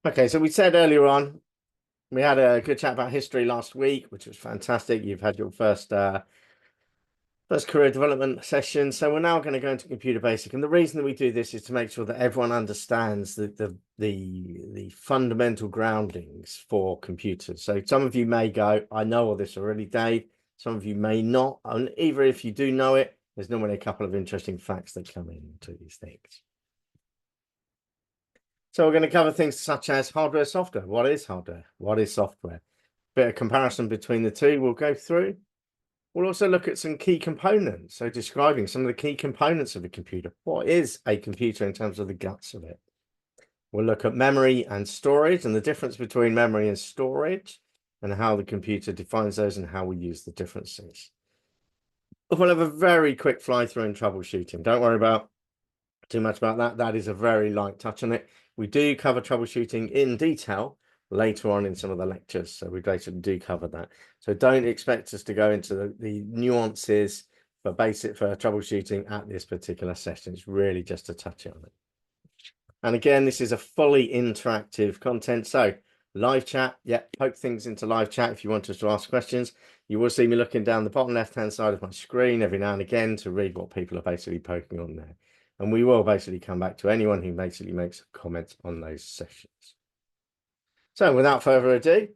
Okay, so we said earlier on, we had a good chat about history last week, which was fantastic. You've had your first career development session. So we're now going to go into computer basic. And the reason that we do this is to make sure that everyone understands the fundamental groundings for computers. So some of you may go, I know all this already, Dave. Some of you may not. And even if you do know it, there's normally a couple of interesting facts that come into these things. So we're going to cover things such as hardware, software. What is hardware? What is software? Bit of comparison between the two we'll go through. We'll also look at some key components. So describing some of the key components of a computer. What is a computer in terms of the guts of it? We'll look at memory and storage and the difference between memory and storage and how the computer defines those and how we use the differences. We'll have a very quick fly through in troubleshooting. Don't worry about too much about that. That is a very light touch on it. We do cover troubleshooting in detail later on in some of the lectures. So we basically do cover that. So don't expect us to go into the nuances for troubleshooting at this particular session. It's really just to touch on it. And again, this is a fully interactive content. So live chat, yeah, poke things into live chat if you want us to ask questions. You will see me looking down the bottom left-hand side of my screen every now and again to read what people are basically poking on there. And we will basically come back to anyone who basically makes comments on those sessions. So without further ado,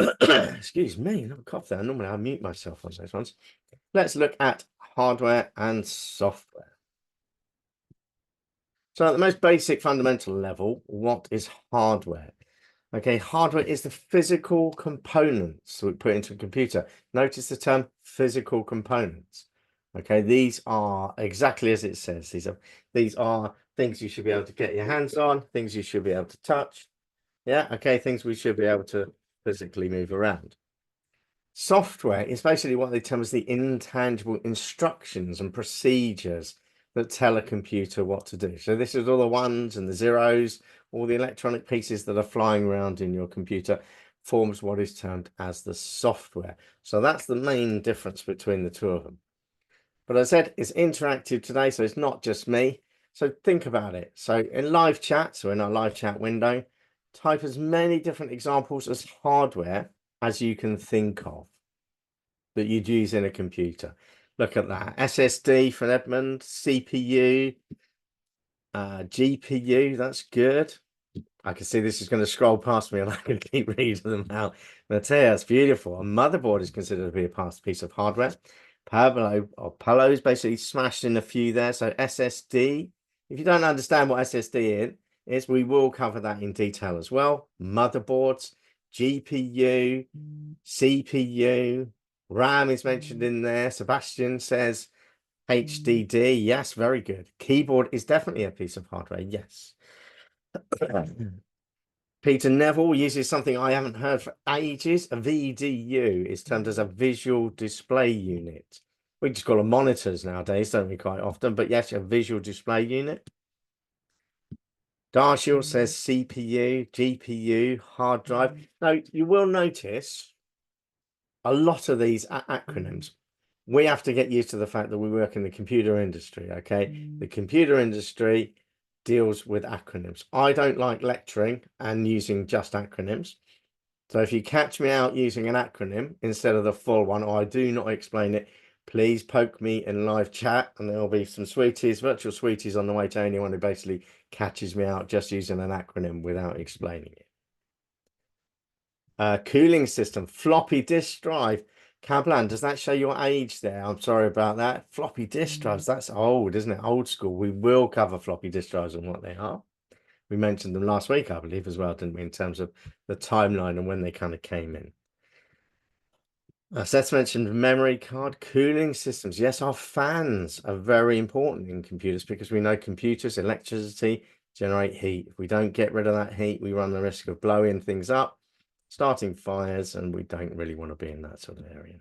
excuse me, not a cough there. Normally I mute myself on those ones. Let's look at hardware and software. So at the most basic fundamental level, what is hardware? Okay, hardware is the physical components we put into a computer. Notice the term physical components. Okay, these are exactly as it says. These are things you should be able to get your hands on, things you should be able to touch. Yeah, okay, things we should be able to physically move around. Software is basically what they term as the intangible instructions and procedures that tell a computer what to do. So this is all the ones and the zeros, all the electronic pieces that are flying around in your computer forms what is termed as the software. So that's the main difference between the two of them. But as I said, it's interactive today, so it's not just me. So think about it. So in live chat, so in our live chat window, type as many different examples as hardware as you can think of that you'd use in a computer. Look at that. SSD for Edmund, CPU, GPU, that's good. I can see this is going to scroll past me and I can keep reading them out. But yeah, it's beautiful. A motherboard is considered to be a past piece of hardware. Palo is basically smashed in a few there. So SSD, if you don't understand what SSD is, we will cover that in detail as well. Motherboards, GPU, CPU, RAM is mentioned in there. Sebastian says HDD. Yes, very good. Keyboard is definitely a piece of hardware. Yes. Peter Neville uses something I haven't heard for ages. A VDU is termed as a visual display unit. We just call them monitors nowadays, don't we, quite often? But yes, a visual display unit. Darshil says CPU, GPU, hard drive. Now, you will notice a lot of these are acronyms. We have to get used to the fact that we work in the computer industry, okay? The computer industry deals with acronyms. I don't like lecturing and using just acronyms. So if you catch me out using an acronym instead of the full one, or I do not explain it, please poke me in live chat and there'll be some sweeties, virtual sweeties on the way to anyone who basically catches me out just using an acronym without explaining it. Cooling system, floppy disk drive. Kablan, does that show your age there? I'm sorry about that. Floppy disk drives, that's old, isn't it? Old school. We will cover floppy disk drives and what they are. We mentioned them last week, I believe, as well, didn't we, in terms of the timeline and when they kind of came in. Seth mentioned memory card, cooling systems. Yes, our fans are very important in computers because we know computers, electricity, generate heat. If we don't get rid of that heat, we run the risk of blowing things up, starting fires, and we don't really want to be in that sort of area.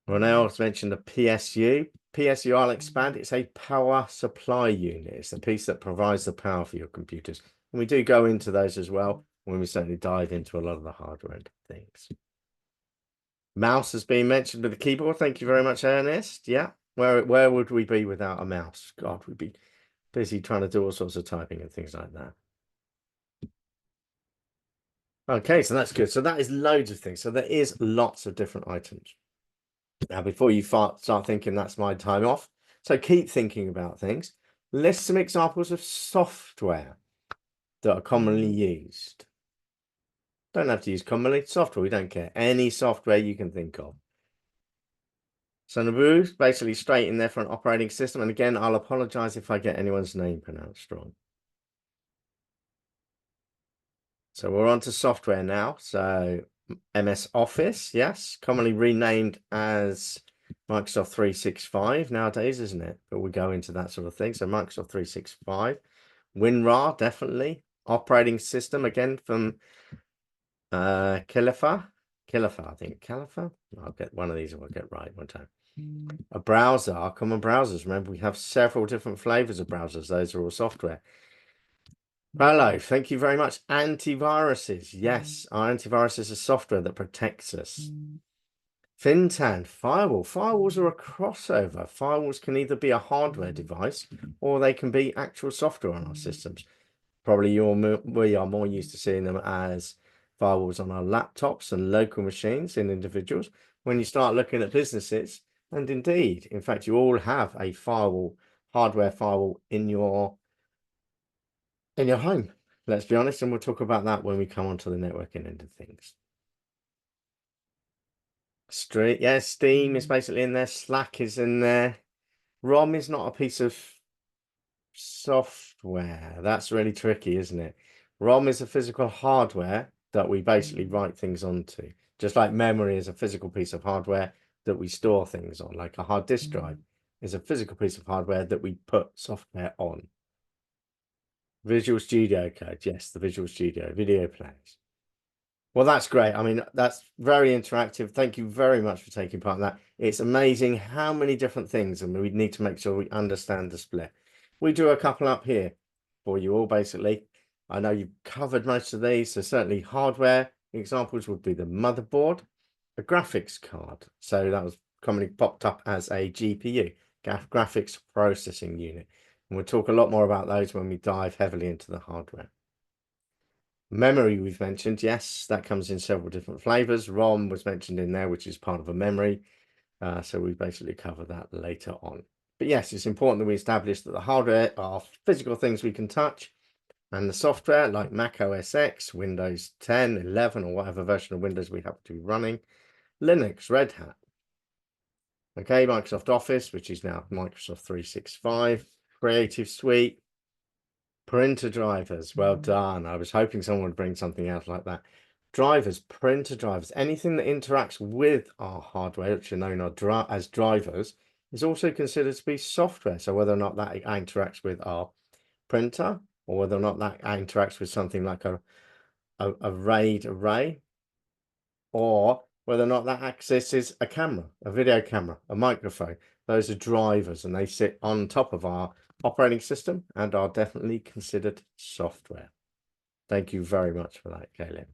Ronell has mentioned the PSU. PSU, I'll expand. It's a power supply unit. It's the piece that provides the power for your computers. And we do go into those as well when we certainly dive into a lot of the hardware things. Mouse has been mentioned with the keyboard. Thank you very much, Ernest. Yeah. Where would we be without a mouse? God, we'd be busy trying to do all sorts of typing and things like that. Okay, so that's good. So that is loads of things. So there is lots of different items. Now, before you start thinking that's my time off, so keep thinking about things. List some examples of software that are commonly used. Don't have to use commonly. Software, we don't care. Any software you can think of. So Nabu, basically straight in there for an operating system. And again, I'll apologize if I get anyone's name pronounced wrong. So we're on to software now. So MS Office, yes, commonly renamed as Microsoft 365 nowadays, isn't it? But we go into that sort of thing. So Microsoft 365, WinRAR, definitely. Operating system, again, from Kilifa, I think. Kilifa? I'll get one of these, I'll get right one time. A browser, our common browsers. Remember, we have several different flavors of browsers. Those are all software. Hello, thank you very much. Antiviruses. Yes, our antivirus is a software that protects us. Fintan, firewall. Firewalls are a crossover. Firewalls can either be a hardware device or they can be actual software on our systems. Probably we are more used to seeing them as firewalls on our laptops and local machines in individuals. When you start looking at businesses, and indeed, in fact, you all have a firewall, hardware firewall in your home. Let's be honest, and we'll talk about that when we come on to the networking end of things. Steam is basically in there. Slack is in there. ROM is not a piece of software. That's really tricky, isn't it? ROM is a physical hardware that we basically write things onto, just like memory is a physical piece of hardware that we store things on, like a hard disk drive is a physical piece of hardware that we put software on. Visual Studio Code, yes, the Visual Studio video players. Well, that's great. I mean, that's very interactive. Thank you very much for taking part in that. It's amazing how many different things, and we need to make sure we understand the split. We do a couple up here for you all, basically. I know you've covered most of these, so certainly hardware examples would be the motherboard, a graphics card. So that was commonly popped up as a GPU, graphics processing unit. And we'll talk a lot more about those when we dive heavily into the hardware. Memory we've mentioned, yes, that comes in several different flavors. ROM was mentioned in there, which is part of a memory. So we basically cover that later on. But yes, it's important that we establish that the hardware are physical things we can touch, and the software like Mac OS X, Windows 10, 11, or whatever version of Windows we happen to be running, Linux, Red Hat. Okay, Microsoft Office, which is now Microsoft 365, Creative Suite, printer drivers. Well done. I was hoping someone would bring something else like that. Drivers, printer drivers, anything that interacts with our hardware, which are known as drivers, is also considered to be software. So whether or not that interacts with our printer, or whether or not that interacts with something like a RAID array, or whether or not that accesses a camera, a video camera, a microphone. Those are drivers, and they sit on top of our operating system and are definitely considered software. Thank you very much for that, Caleb.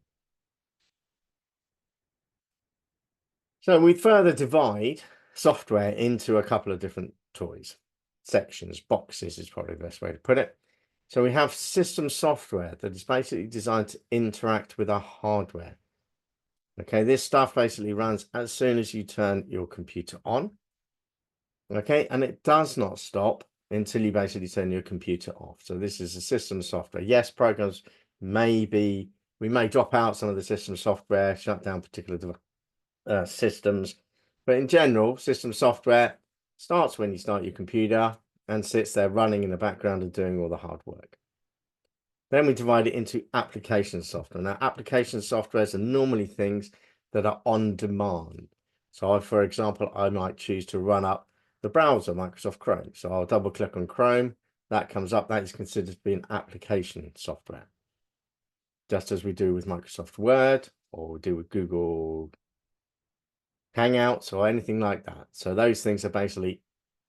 So we further divide software into a couple of different toys, sections, boxes is probably the best way to put it. So we have system software that is basically designed to interact with our hardware. Okay, this stuff basically runs as soon as you turn your computer on. Okay, and it does not stop until you basically turn your computer off. So this is a system software. Yes, programs we may drop out some of the system software, shut down particular systems, but in general, system software starts when you start your computer and sits there running in the background and doing all the hard work. Then we divide it into application software. Now, application softwares are normally things that are on demand. So, for example, I might choose to run up the browser, Microsoft Chrome. So I'll double click on Chrome. That comes up. That is considered to be an application software. Just as we do with Microsoft Word, or we do with Google Hangouts, or anything like that. So those things are basically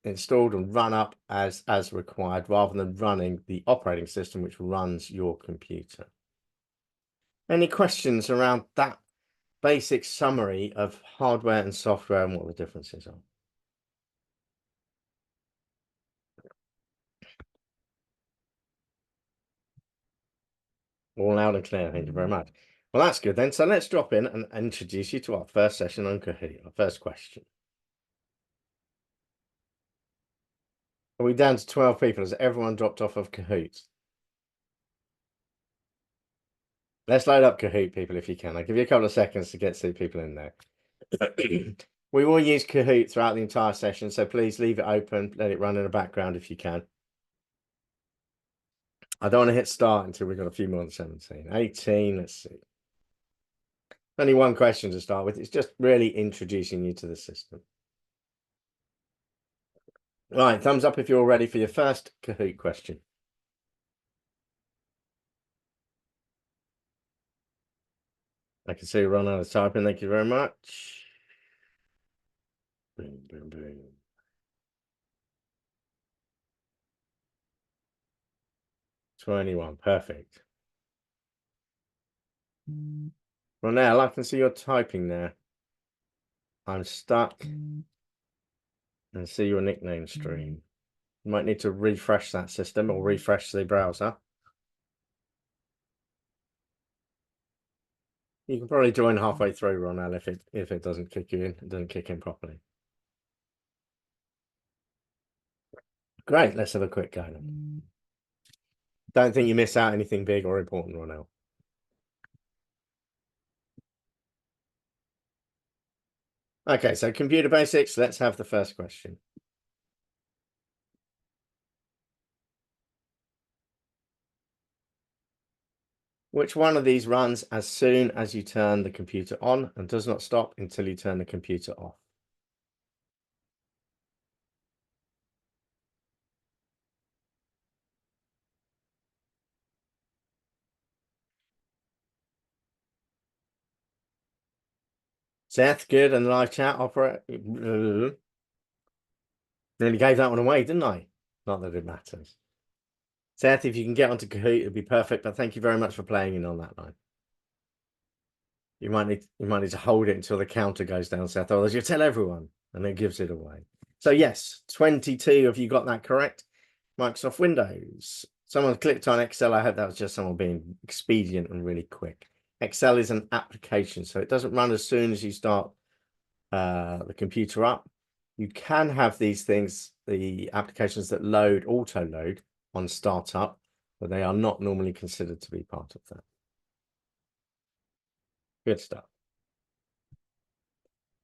installed and run up as required, rather than running the operating system which runs your computer. Any questions around that basic summary of hardware and software and what the differences are? All loud and clear. Thank you very much. Well, that's good then. So let's drop in and introduce you to our first session on Kahoot. Our first question. Are we down to 12 people? Has everyone dropped off of Kahoot? Let's load up Kahoot, people, if you can. I'll give you a couple of seconds to get some people in there. We will use Kahoot throughout the entire session, so please leave it open, let it run in the background if you can. I don't want to hit start until we've got a few more than 17. 18, let's see. Only one question to start with. It's just really introducing you to the system. Right, thumbs up if you're all ready for your first Kahoot question. I can see you run out of typing. Thank you very much. Boom, boom, boom. 21, perfect. Well, now I can see you're typing there. I'm stuck and see your nickname stream. You might need to refresh that system or refresh the browser. You can probably join halfway through, Ronald, if it doesn't kick you in, it doesn't kick in properly. Great, let's have a quick go then. Don't think you miss out anything big or important, Ronald. Okay, so computer basics, let's have the first question. Which one of these runs as soon as you turn the computer on and does not stop until you turn the computer off? Seth, good, and live chat opera. Nearly gave that one away, didn't I? Not that it matters. Seth, if you can get onto Kahoot, it'd be perfect. But thank you very much for playing in on that line. You might need to hold it until the counter goes down, Seth. Otherwise, you tell everyone, and it gives it away. So yes, 22 of you got that correct. Microsoft Windows. Someone clicked on Excel. I hope that was just someone being expedient and really quick. Excel is an application, so it doesn't run as soon as you start the computer up. You can have these things, the applications that load, auto load on startup, but they are not normally considered to be part of that. Good stuff.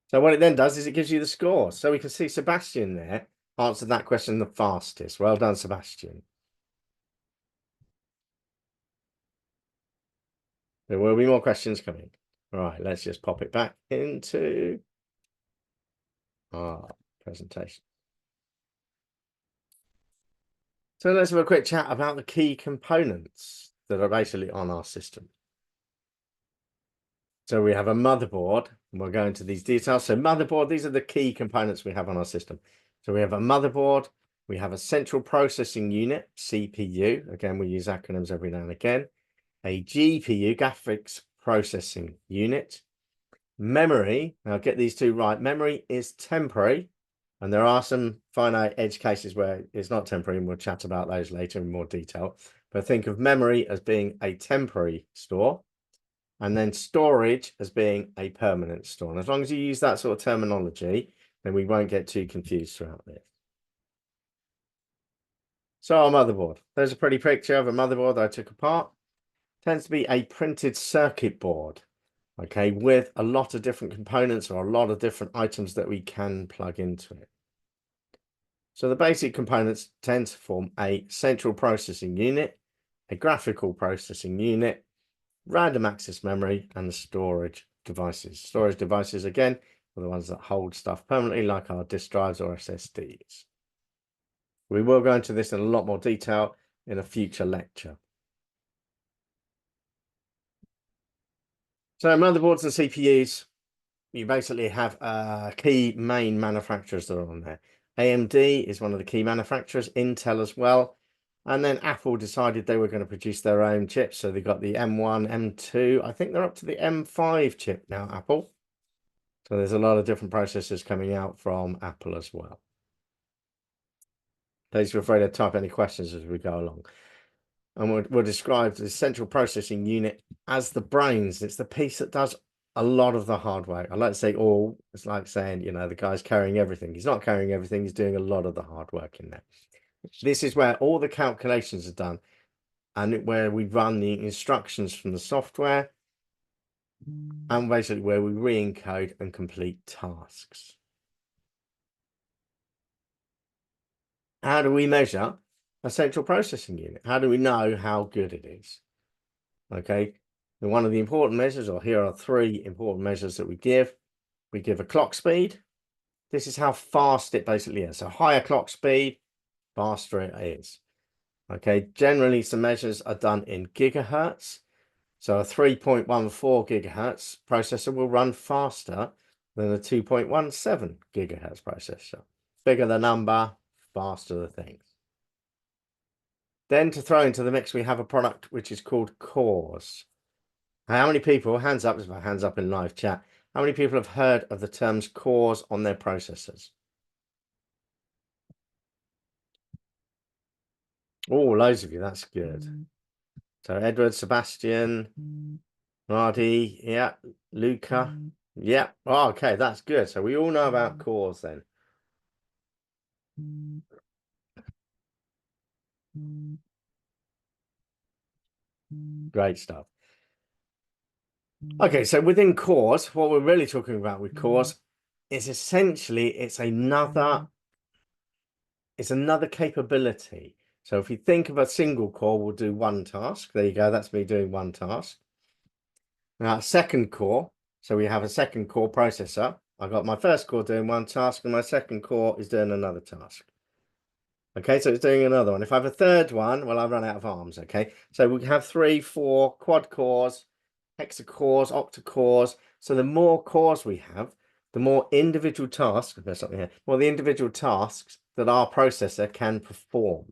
So what it then does is it gives you the score. So we can see Sebastian there answered that question the fastest. Well done, Sebastian. There will be more questions coming. All right, let's just pop it back into our presentation. So let's have a quick chat about the key components that are basically on our system. So we have a motherboard, and we'll go into these details. So motherboard, these are the key components we have on our system. So we have a motherboard, we have a central processing unit, CPU. Again, we use acronyms every now and again. A GPU, graphics processing unit. Memory, now get these two right. Memory is temporary, and there are some finite edge cases where it's not temporary, and we'll chat about those later in more detail. But think of memory as being a temporary store, and then storage as being a permanent store. And as long as you use that sort of terminology, then we won't get too confused throughout this. So our motherboard. There's a pretty picture of a motherboard that I took apart. Tends to be a printed circuit board, okay, with a lot of different components or a lot of different items that we can plug into it. So the basic components tend to form a central processing unit, a graphical processing unit, random access memory, and the storage devices. Storage devices, again, are the ones that hold stuff permanently, like our disk drives or SSDs. We will go into this in a lot more detail in a future lecture. So motherboards and CPUs, you basically have key main manufacturers that are on there. AMD is one of the key manufacturers, Intel as well. And then Apple decided they were going to produce their own chips. So they got the M1, M2. I think they're up to the M5 chip now, Apple. So there's a lot of different processors coming out from Apple as well. Please feel free to type any questions as we go along. And we'll describe the central processing unit as the brains. It's the piece that does a lot of the hard work. I like to say all. It's like saying, you know, the guy's carrying everything. He's not carrying everything. He's doing a lot of the hard work in there. This is where all the calculations are done and where we run the instructions from the software and basically where we re-encode and complete tasks. How do we measure a central processing unit? How do we know how good it is? Okay, and one of the important measures, or here are 3 important measures that we give. We give a clock speed. This is how fast it basically is. So higher clock speed, faster it is. Okay, generally some measures are done in gigahertz. So a 3.14 gigahertz processor will run faster than a 2.17 gigahertz processor. Bigger the number, faster the things. Then to throw into the mix, we have a product which is called cores. How many people, hands up, hands up in live chat, how many people have heard of the terms cores on their processors? Oh, loads of you, that's good. So Edward, Sebastian, Marty, yeah, Luca, yeah. Oh, okay, that's good. So we all know about cores then. Great stuff. Okay, so within cores, what we're really talking about with cores is essentially it's another capability. So if you think of a single core, we'll do one task. There you go. That's me doing one task. Now, second core. So we have a second core processor. I've got my first core doing one task and my second core is doing another task. Okay, so it's doing another one. If I have a third one, well, I've run out of arms. Okay, so we have 3, 4 quad cores, hexacores, octa-cores. So the more cores we have, the more individual tasks, there's something here, more the individual tasks that our processor can perform.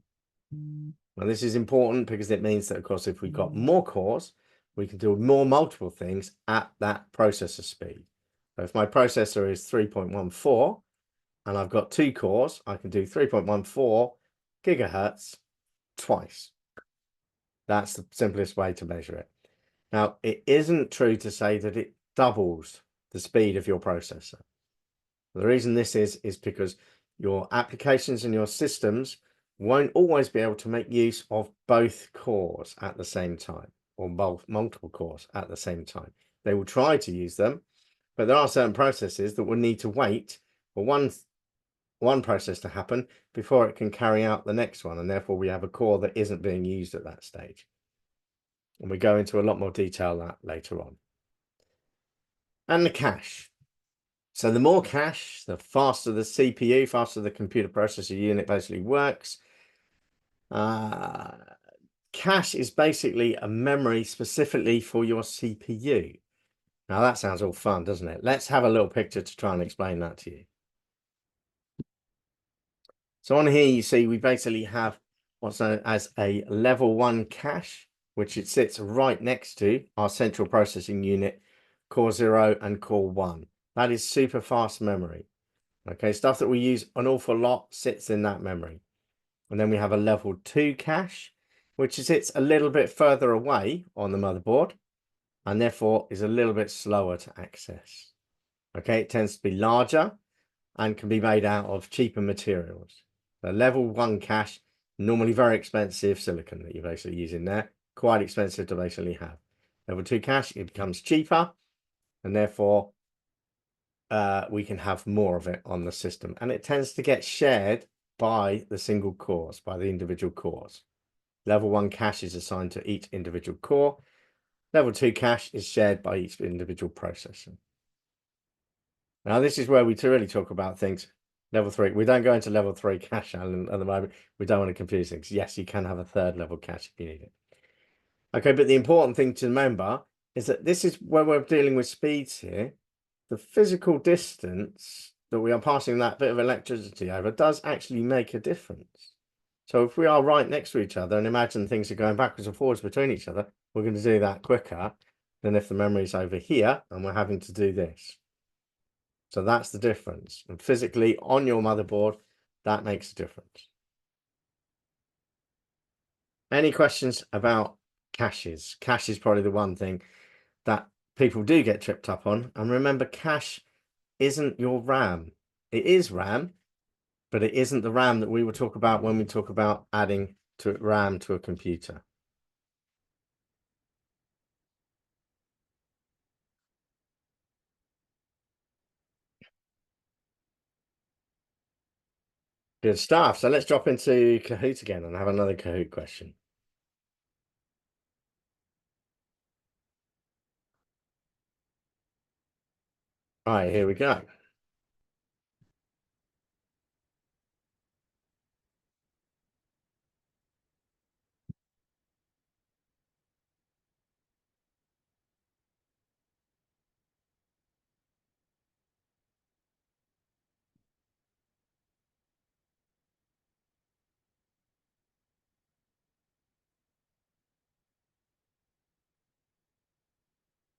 Now, this is important because it means that, of course, if we've got more cores, we can do more multiple things at that processor speed. So if my processor is 3.14 and I've got 2 cores, I can do 3.14 gigahertz twice. That's the simplest way to measure it. Now, it isn't true to say that it doubles the speed of your processor. The reason this is because your applications and your systems won't always be able to make use of both cores at the same time, or multiple cores at the same time. They will try to use them, but there are certain processes that will need to wait for one process to happen before it can carry out the next one, and therefore we have a core that isn't being used at that stage. And we go into a lot more detail that later on. And the cache. So the more cache, the faster the CPU, faster the computer processor unit basically works. Cache is basically a memory specifically for your CPU. Now that sounds all fun, doesn't it? Let's have a little picture to try and explain that to you. So on here, you see we basically have what's known as a level 1 cache, which it sits right next to our central processing unit, core 0 and core 1. That is super fast memory. Okay, stuff that we use an awful lot sits in that memory. And then we have a level 2 cache, which sits a little bit further away on the motherboard and therefore is a little bit slower to access. Okay, it tends to be larger and can be made out of cheaper materials. The level 1 cache, normally very expensive silicon that you're basically using there, quite expensive to basically have. Level 2 cache, it becomes cheaper and therefore we can have more of it on the system, and it tends to get shared by the single cores, by the individual cores. Level 1 cache is assigned to each individual core. Level 2 cache is shared by each individual processor. Now, this is where we really talk about things. Level 3, we don't go into level 3 cache, Alan, at the moment. We don't want to confuse things. Yes, you can have a third level cache if you need it. Okay, but the important thing to remember is that this is where we're dealing with speeds here. The physical distance that we are passing that bit of electricity over does actually make a difference. So if we are right next to each other and imagine things are going backwards and forwards between each other, we're going to do that quicker than if the memory is over here and we're having to do this. So that's the difference. And physically on your motherboard, that makes a difference. Any questions about caches? Cache is probably the one thing that people do get tripped up on. And remember, cache isn't your RAM. It is RAM, but it isn't the RAM that we will talk about when we talk about adding to RAM to a computer. Good stuff. So let's drop into Kahoot again and have another Kahoot question. All right, here we go.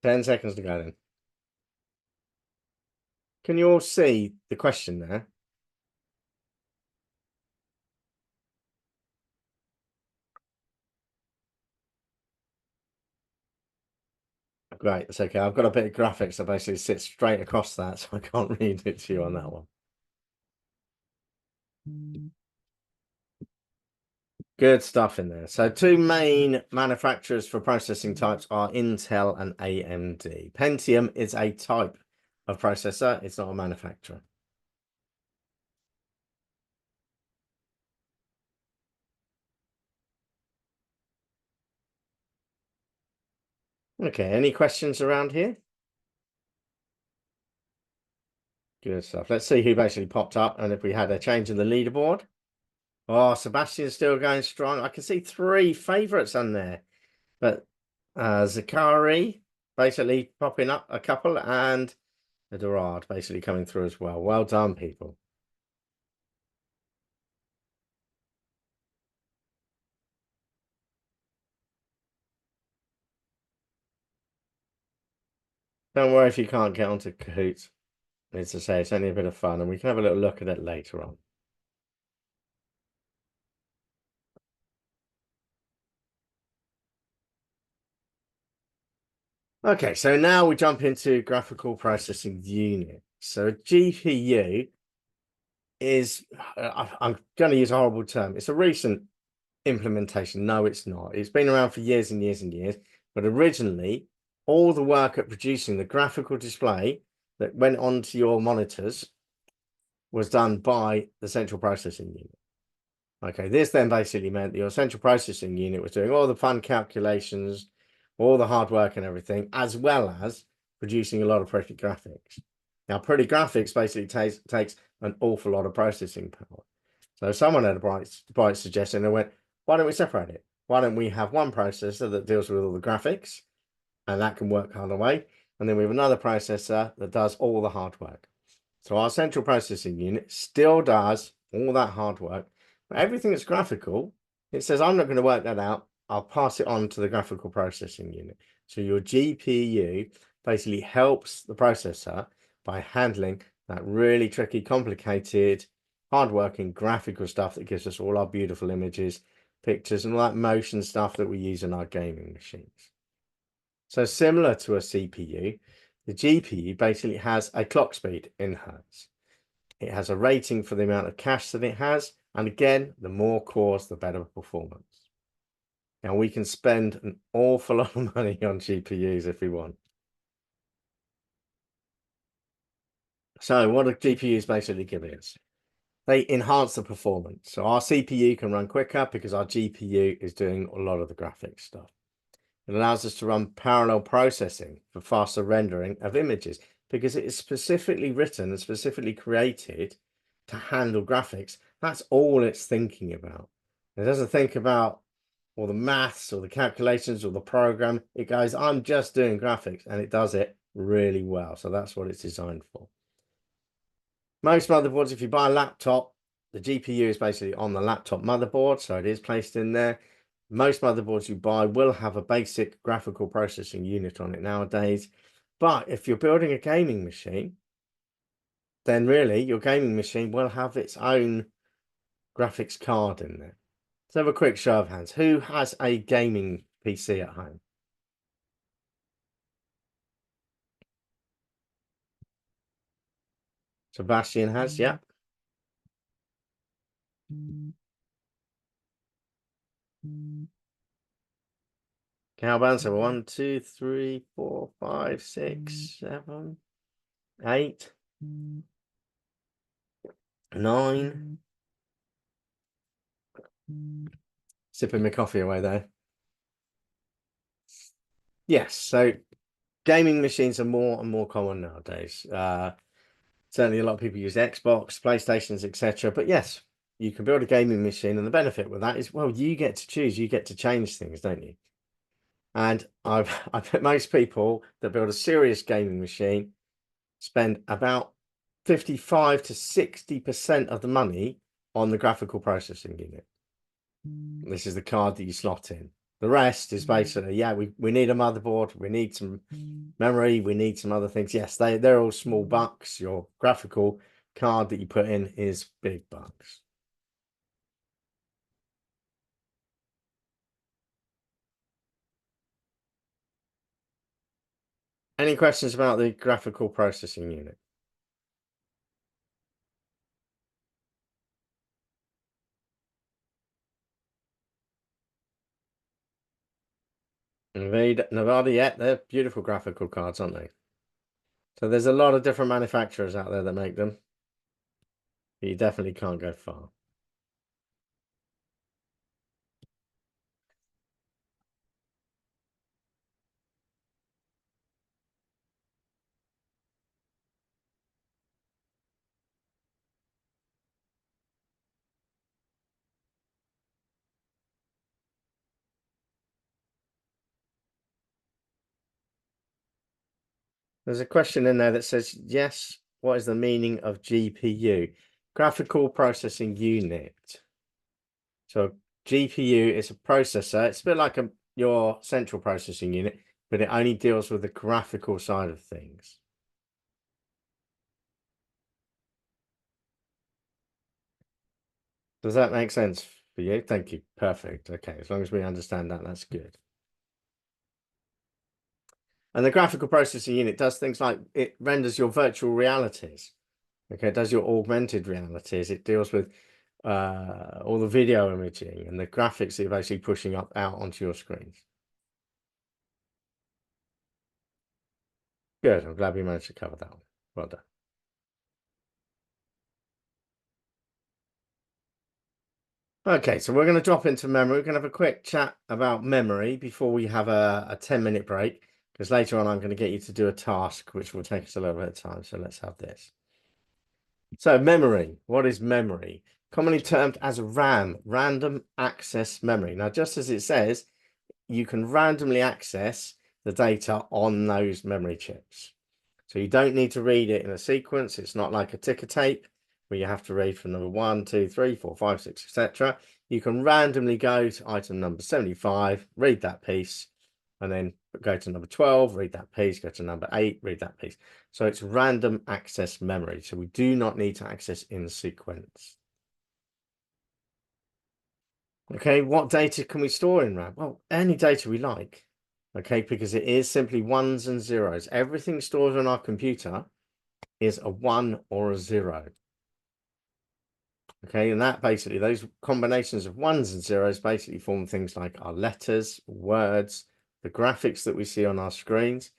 Ten seconds to go then. Can you all see the question there? Great, it's okay. I've got a bit of graphics that basically sits straight across that, so I can't read it to you on that one. Good stuff in there. So two main manufacturers for processing types are Intel and AMD. Pentium is a type of processor. It's not a manufacturer. Okay, any questions around here? Good stuff. Let's see who basically popped up and if we had a change in the leaderboard. Oh, Sebastian's still going strong. I can see 3 favourites on there. But Zakari basically popping up a couple and Dorad basically coming through as well. Well done, people. Don't worry if you can't get onto Kahoot. As to say, it's only a bit of fun and we can have a little look at it later on. Okay, so now we jump into graphical processing unit. So a GPU is, I'm going to use a horrible term. It's a recent implementation. No, it's not. It's been around for years and years and years. But originally, all the work at producing the graphical display that went onto your monitors was done by the central processing unit. Okay, this then basically meant that your central processing unit was doing all the fun calculations, all the hard work and everything, as well as producing a lot of pretty graphics. Now, pretty graphics basically takes an awful lot of processing power. So someone had a bright suggestion and went, why don't we separate it? Why don't we have one processor that deals with all the graphics and that can work on the way? And then we have another processor that does all the hard work. So our central processing unit still does all that hard work, but everything that's graphical, it says, I'm not going to work that out. I'll pass it on to the graphical processing unit. So your GPU basically helps the processor by handling that really tricky, complicated, hard-working graphical stuff that gives us all our beautiful images, pictures, and all that motion stuff that we use in our gaming machines. So similar to a CPU, the GPU basically has a clock speed in hertz. It has a rating for the amount of cache that it has. And again, the more cores, the better performance. Now we can spend an awful lot of money on GPUs if we want. So what do GPUs basically give us? They enhance the performance. So our CPU can run quicker because our GPU is doing a lot of the graphics stuff. It allows us to run parallel processing for faster rendering of images because it is specifically written and specifically created to handle graphics. That's all it's thinking about. It doesn't think about all the maths or the calculations or the program. It goes, I'm just doing graphics, and it does it really well. So that's what it's designed for. Most motherboards, if you buy a laptop, the GPU is basically on the laptop motherboard, so it is placed in there. Most motherboards you buy will have a basic graphical processing unit on it nowadays. But if you're building a gaming machine, then really your gaming machine will have its own graphics card in there. Let's have a quick show of hands. Who has a gaming PC at home? Sebastian has, yeah. Cowbound, so 1, 2, 3, 4, 5, 6, 7, 8, 9. Sipping my coffee away there. Yes, so gaming machines are more and more common nowadays. Certainly a lot of people use Xbox, PlayStations, etc. But yes, you can build a gaming machine, and the benefit with that is, well, you get to choose, you get to change things, don't you? And I bet most people that build a serious gaming machine spend about 55 to 60% of the money on the graphical processing unit. This is the card that you slot in. The rest is basically, yeah, we need a motherboard, we need some memory, we need some other things. Yes, they're all small bucks. Your graphical card that you put in is big bucks. Any questions about the graphical processing unit? Nevada, yeah, they're beautiful graphical cards, aren't they? So there's a lot of different manufacturers out there that make them. But you definitely can't go far. There's a question in there that says, yes, what is the meaning of GPU? Graphical processing unit. So GPU is a processor. It's a bit like your central processing unit, but it only deals with the graphical side of things. Does that make sense for you? Thank you. Perfect. Okay, as long as we understand that, that's good. And the graphical processing unit does things like it renders your virtual realities. Okay, it does your augmented realities. It deals with all the video imaging and the graphics that you're basically pushing up out onto your screens. Good. I'm glad we managed to cover that one. Well done. Okay, so we're going to drop into memory. We're going to have a quick chat about memory before we have a 10-minute break, because later on I'm going to get you to do a task, which will take us a little bit of time. So let's have this. So memory, what is memory? Commonly termed as RAM, random access memory. Now, just as it says, you can randomly access the data on those memory chips. So you don't need to read it in a sequence. It's not like a ticker tape where you have to read from number 1, 2, 3, 4, 5, 6, etc. You can randomly go to item number 75, read that piece, and then go to number 12, read that piece, go to number 8, read that piece. So it's random access memory. So we do not need to access in sequence. Okay, what data can we store in RAM? Well, any data we like. Okay, because it is simply ones and zeros. Everything stored on our computer is a 1 or a 0. Okay, and that basically, those combinations of ones and zeros basically form things like our letters, words, the graphics that we see on our screens.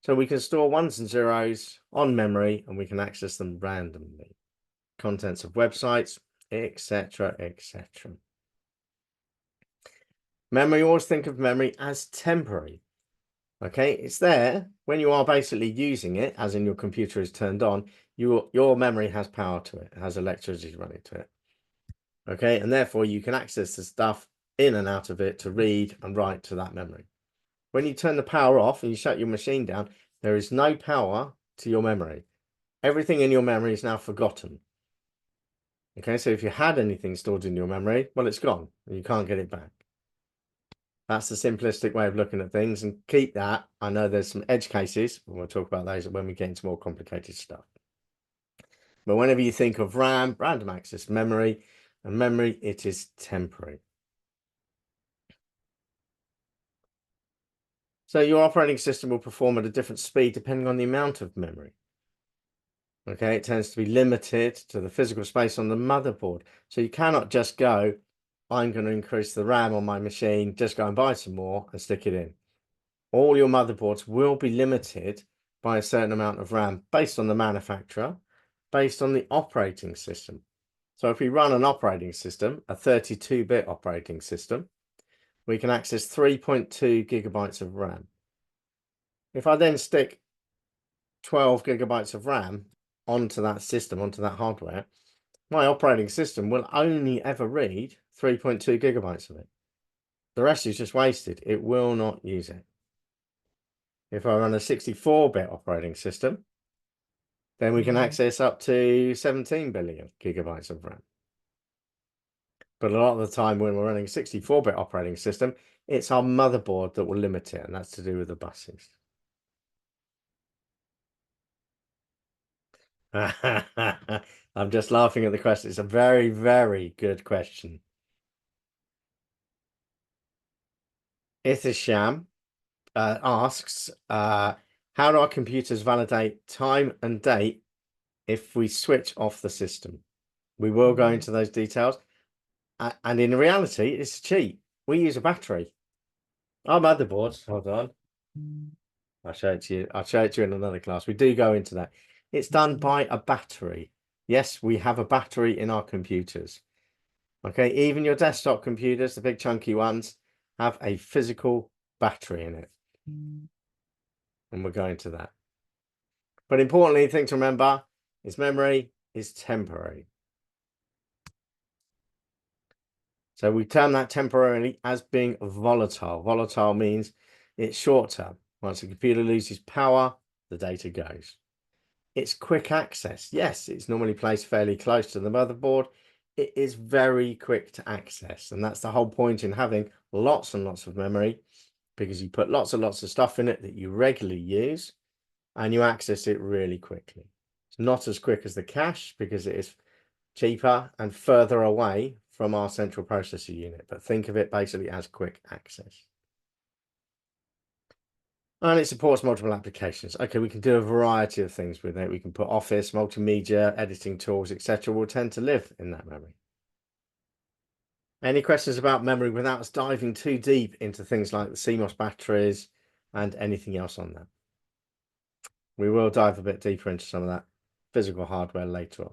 So we can store ones and zeros on memory and we can access them randomly. Contents of websites, etc., etc. Memory, always think of memory as temporary. Okay, it's there when you are basically using it, as in your computer is turned on, your memory has power to it, has electricity running to it. Okay, and therefore you can access the stuff in and out of it to read and write to that memory. When you turn the power off and you shut your machine down, there is no power to your memory. Everything in your memory is now forgotten. Okay, so if you had anything stored in your memory, well, it's gone and you can't get it back. That's the simplistic way of looking at things, and keep that. I know there's some edge cases, and we'll talk about those when we get into more complicated stuff. But whenever you think of RAM, random access memory, and memory, it is temporary. So your operating system will perform at a different speed depending on the amount of memory. Okay, it tends to be limited to the physical space on the motherboard. So you cannot just go, I'm going to increase the RAM on my machine, just go and buy some more and stick it in. All your motherboards will be limited by a certain amount of RAM based on the manufacturer, based on the operating system. So if we run an operating system, a 32-bit operating system, we can access 3.2 gigabytes of RAM. If I then stick 12 gigabytes of RAM onto that system, onto that hardware, my operating system will only ever read 3.2 gigabytes of it. The rest is just wasted. It will not use it. If I run a 64-bit operating system, then we can access up to 17 billion gigabytes of RAM. But a lot of the time when we're running a 64-bit operating system, it's our motherboard that will limit it, and that's to do with the buses. I'm just laughing at the question. It's a very, very good question. Ithisham asks, how do our computers validate time and date if we switch off the system? We will go into those details. And in reality, it's cheap. We use a battery. Our motherboards, hold on. I'll show it to you. I'll show it to you in another class. We do go into that. It's done by a battery. Yes, we have a battery in our computers. Okay, even your desktop computers, the big chunky ones, have a physical battery in it. And we're going to that. But importantly, the thing to remember is memory is temporary. So we term that temporarily as being volatile. Volatile means it's short term. Once the computer loses power, the data goes. It's quick access. Yes, it's normally placed fairly close to the motherboard. It is very quick to access. And that's the whole point in having lots and lots of memory, because you put lots and lots of stuff in it that you regularly use and you access it really quickly. It's not as quick as the cache because it is cheaper and further away from our central processor unit, but think of it basically as quick access. And it supports multiple applications. Okay, we can do a variety of things with it. We can put Office, multimedia, editing tools, etc. will tend to live in that memory. Any questions about memory without us diving too deep into things like the CMOS batteries and anything else on that? We will dive a bit deeper into some of that physical hardware later on.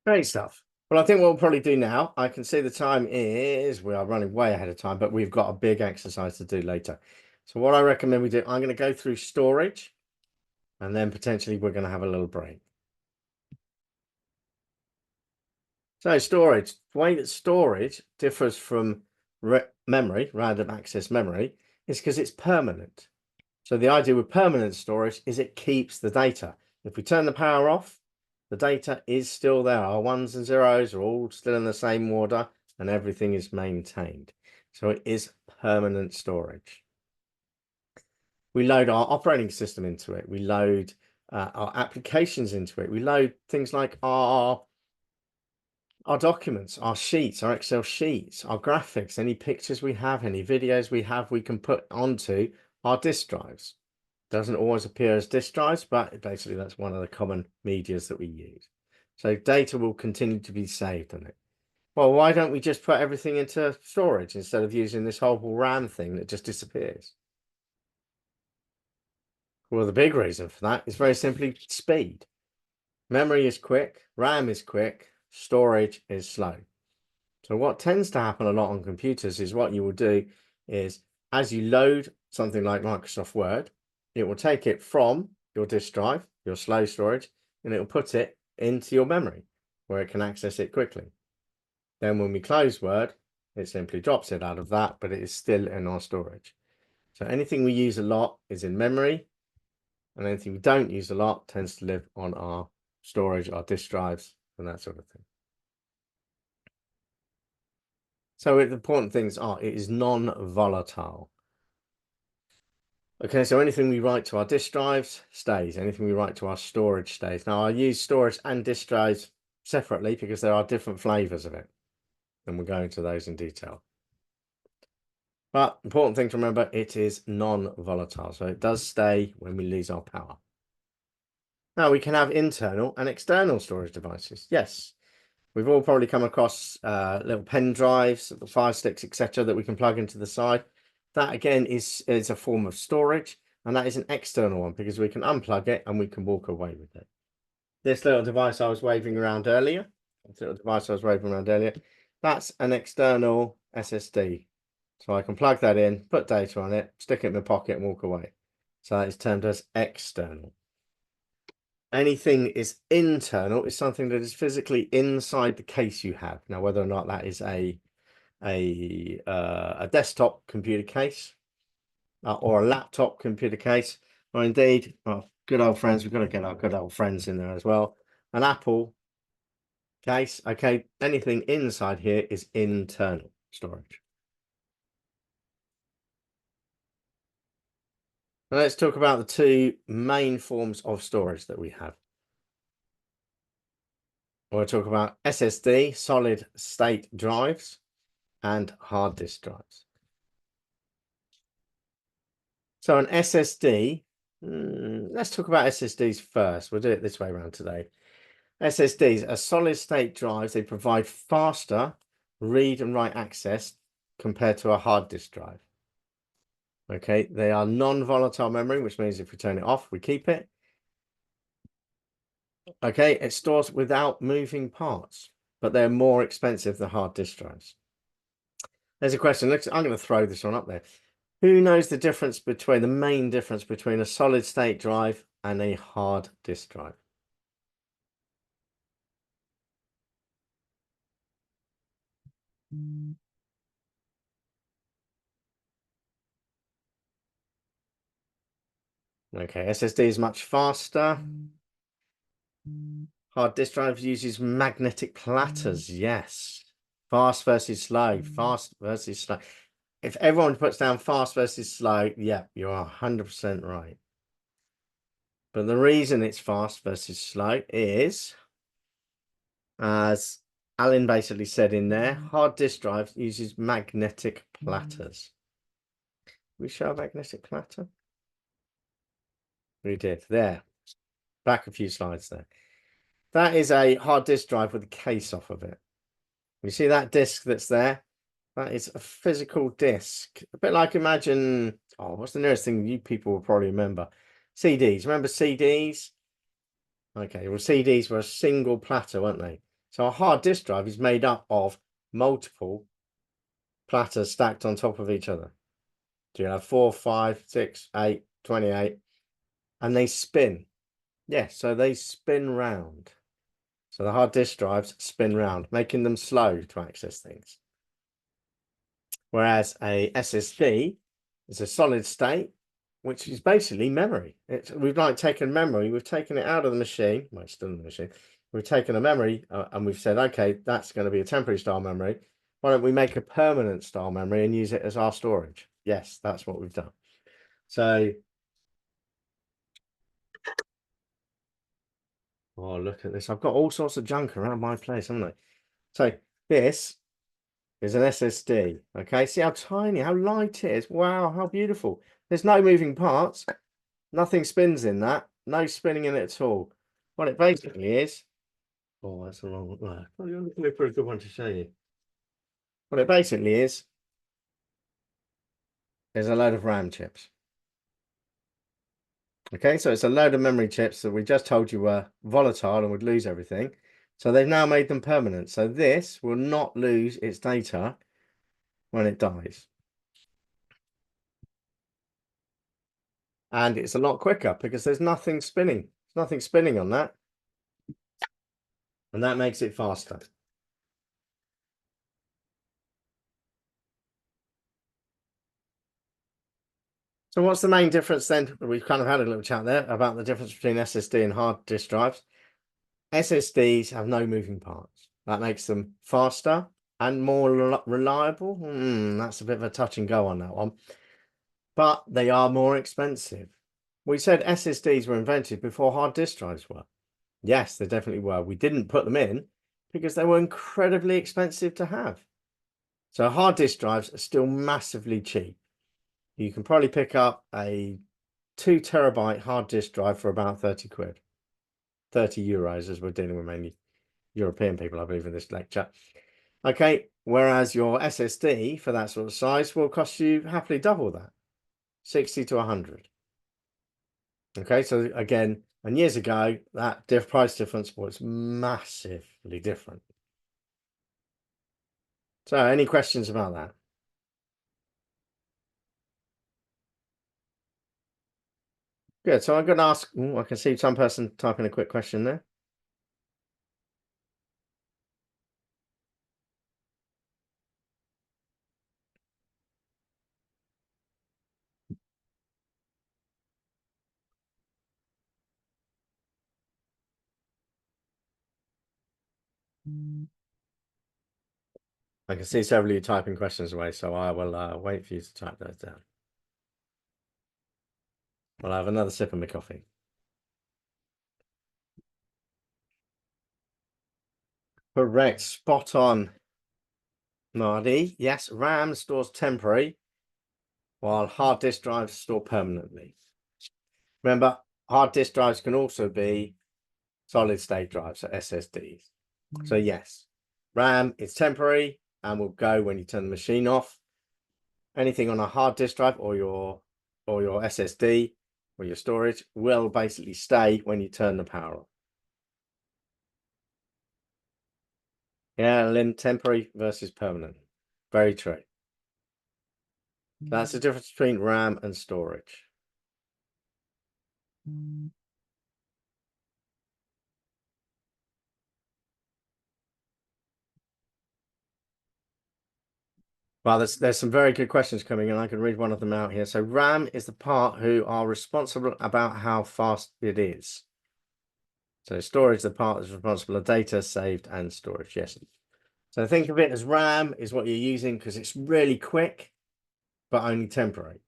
Great stuff. Well, I think what we'll probably do now, I can see the time is, we are running way ahead of time, but we've got a big exercise to do later. So what I recommend we do, I'm going to go through storage, and then potentially we're going to have a little break. So storage, the way that storage differs from memory, random access memory, is because it's permanent. So the idea with permanent storage is it keeps the data. If we turn the power off, the data is still there. Our ones and zeros are all still in the same order and everything is maintained. So it is permanent storage. We load our operating system into it. We load our applications into it. We load things like our documents, our sheets, our Excel sheets, our graphics, any pictures we have, any videos we have, we can put onto our disk drives. Doesn't always appear as disk drives, but basically that's one of the common medias that we use. So data will continue to be saved on it. Well, why don't we just put everything into storage instead of using this whole RAM thing that just disappears? Well, the big reason for that is very simply speed. Memory is quick, RAM is quick, storage is slow. So what tends to happen a lot on computers is what you will do is as you load something like Microsoft Word, it will take it from your disk drive, your slow storage, and it will put it into your memory where it can access it quickly. Then when we close Word, it simply drops it out of that, but it is still in our storage. So anything we use a lot is in memory, and anything we don't use a lot tends to live on our storage, our disk drives, and that sort of thing. So the important things are it is non-volatile. Okay, so anything we write to our disk drives stays. Anything we write to our storage stays. Now, I use storage and disk drives separately because there are different flavors of it. And we'll go into those in detail. But important thing to remember, it is non-volatile. So it does stay when we lose our power. Now, we can have internal and external storage devices. Yes, we've all probably come across little pen drives, little fire sticks, etc., that we can plug into the side. That again is a form of storage, and that is an external one because we can unplug it and we can walk away with it. This little device I was waving around earlier, that's an external SSD. So I can plug that in, put data on it, stick it in my pocket and walk away. So that is termed as external. Anything is internal is something that is physically inside the case you have. Now, whether or not that is a desktop computer case or a laptop computer case, or indeed, well, good old friends, we've got to get our good old friends in there as well. An Apple case, okay, anything inside here is internal storage. Now let's talk about the two main forms of storage that we have. We'll talk about SSD, solid state drives, and hard disk drives. So an SSD, let's talk about SSDs first. We'll do it this way around today. SSDs are solid state drives. They provide faster read and write access compared to a hard disk drive. Okay, they are non-volatile memory, which means if we turn it off, we keep it. Okay, it stores without moving parts, but they're more expensive than hard disk drives. There's a question. I'm going to throw this one up there. Who knows the difference between the main difference between a solid state drive and a hard disk drive? Okay, SSD is much faster. Hard disk drive uses magnetic platters. Yes. Fast versus slow. Fast versus slow. If everyone puts down fast versus slow, yeah, you're 100% right. But the reason it's fast versus slow is, as Alan basically said in there, hard disk drive uses magnetic platters. We show a magnetic platter? We did. There. Back a few slides there. That is a hard disk drive with a case off of it. You see that disk that's there? That is a physical disk. A bit like, imagine, oh, what's the nearest thing you people will probably remember? CDs. Remember CDs? Okay, well, CDs were a single platter, weren't they? So a hard disk drive is made up of multiple platters stacked on top of each other. So you have 4, 5, 6, 8, 28, and they spin. Yeah, so they spin round. So the hard disk drives spin round, making them slow to access things. Whereas a SSD is a solid state, which is basically memory. We've like taken memory, we've taken it out of the machine. Well, it's still in the machine. We've taken a memory and we've said, okay, that's going to be a temporary style memory. Why don't we make a permanent style memory and use it as our storage? Yes, that's what we've done. So, oh, look at this. I've got all sorts of junk around my place, haven't I? So this is an SSD. Okay, see how tiny, how light it is. Wow, how beautiful. There's no moving parts. Nothing spins in that. No spinning in it at all. What it basically is. Oh, that's a long one. You're looking for a good one to show you. What it basically is a load of RAM chips. Okay, so it's a load of memory chips that we just told you were volatile and would lose everything. So they've now made them permanent. So this will not lose its data when it dies. And it's a lot quicker because there's nothing spinning. There's nothing spinning on that. And that makes it faster. So what's the main difference then? We've kind of had a little chat there about the difference between SSD and hard disk drives. SSDs have no moving parts. That makes them faster and more reliable. That's a bit of a touch and go on that one. but they are more expensive. We said SSDs were invented before hard disk drives were. Yes, they definitely were. We didn't put them in because they were incredibly expensive to have. So hard disk drives are still massively cheap. You can probably pick up a 2 terabyte hard disk drive for about 30 quid. 30 euros, as we're dealing with mainly European people, I believe, in this lecture. Okay, whereas your SSD for that sort of size will cost you happily double that, 60 to 100. Okay, so again, and years ago, that price difference was massively different. So any questions about that? Good. So I'm going to ask, I can see some person typing a quick question there. I can see several of you typing questions away, so I will wait for you to type those down. Well, I have another sip of my coffee. Correct. Spot on, Marty. Yes, RAM stores temporary, while hard disk drives store permanently. Remember, hard disk drives can also be solid state drives, so SSDs. So yes, RAM is temporary and will go when you turn the machine off. Anything on a hard disk drive or your SSD or your storage will basically stay when you turn the power off. Yeah, Lynn, temporary versus permanent. Very true. That's the difference between RAM and storage. Well, there's some very good questions coming in. I can read one of them out here. So RAM is the part who are responsible about how fast it is. So storage, the part that's responsible for data saved and storage. Yes. So think of it as RAM is what you're using because it's really quick, but only temporary.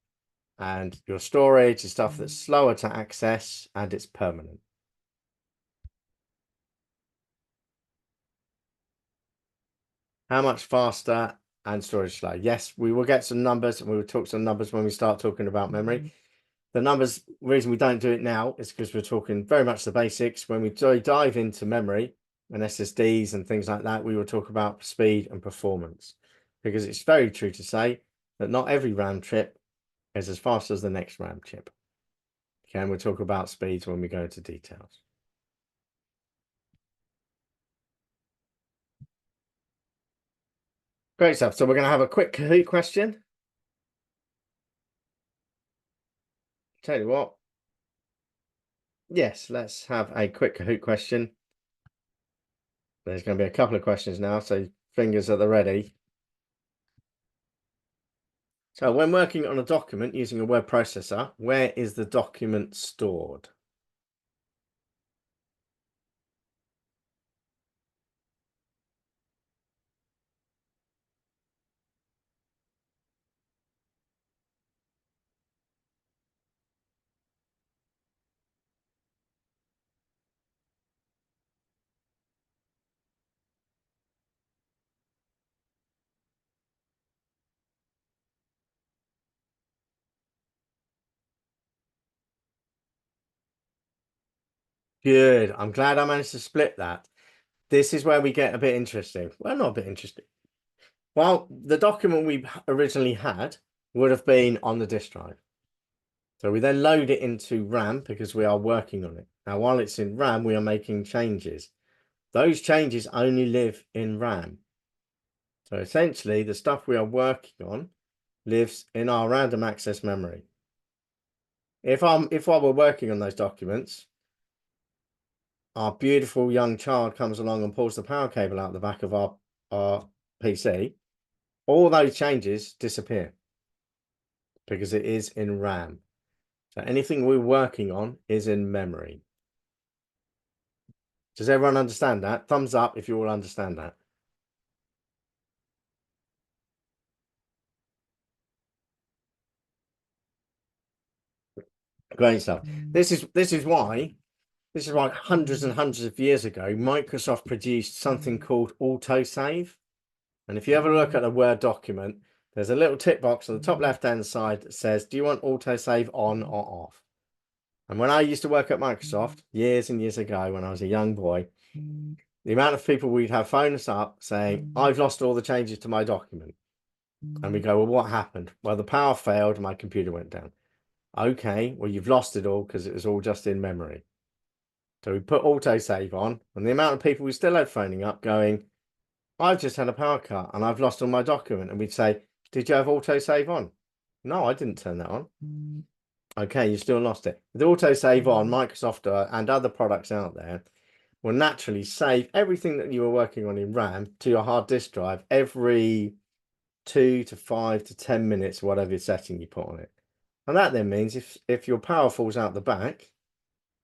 And your storage is stuff that's slower to access and it's permanent. How much faster and storage slow? Yes, we will get some numbers and we will talk some numbers when we start talking about memory. The numbers, reason we don't do it now is because we're talking very much the basics. When we dive into memory and SSDs and things like that, we will talk about speed and performance because it's very true to say that not every RAM chip is as fast as the next RAM chip. Okay, and we'll talk about speeds when we go into details. Great stuff. So we're going to have a quick Kahoot question. Tell you what. Yes, let's have a quick Kahoot question. There's going to be a couple of questions now, so fingers at the ready. So when working on a document using a word processor, where is the document stored? Good. I'm glad I managed to split that. This is where we get a bit interesting. Well, not a bit interesting. Well, the document we originally had would have been on the disk drive. So we then load it into RAM because we are working on it. Now, while it's in RAM, we are making changes. Those changes only live in RAM. So essentially, the stuff we are working on lives in our random access memory. If while we're working on those documents, our beautiful young child comes along and pulls the power cable out the back of our PC, all those changes disappear because it is in RAM. So anything we're working on is in memory. Does everyone understand that? Thumbs up if you all understand that. Great stuff. This is why hundreds and hundreds of years ago, Microsoft produced something called autosave. And if you have a look at a Word document, there's a little tick box on the top left-hand side that says, do you want autosave on or off? And when I used to work at Microsoft years and years ago, when I was a young boy, the amount of people we'd have phone us up saying, I've lost all the changes to my document. And we go, well, what happened? Well, the power failed and my computer went down. Okay, well, you've lost it all because it was all just in memory. So we put autosave on, and the amount of people we still had phoning up going, I've just had a power cut and I've lost all my document. And we'd say, did you have autosave on? No, I didn't turn that on. Okay, you still lost it. With autosave on, Microsoft and other products out there will naturally save everything that you were working on in RAM to your hard disk drive every 2 to 5 to 10 minutes, whatever setting you put on it. And that then means if your power falls out the back,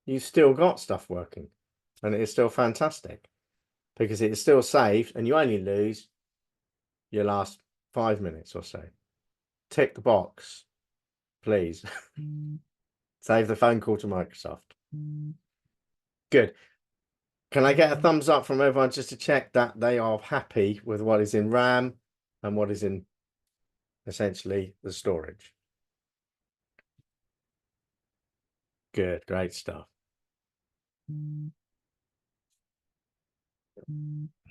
you've still got stuff working and it is still fantastic because it is still saved and you only lose your last 5 minutes or so. Tick the box, please. Save the phone call to Microsoft. Good. Can I get a thumbs up from everyone just to check that they are happy with what is in RAM and what is in essentially the storage? Good, great stuff.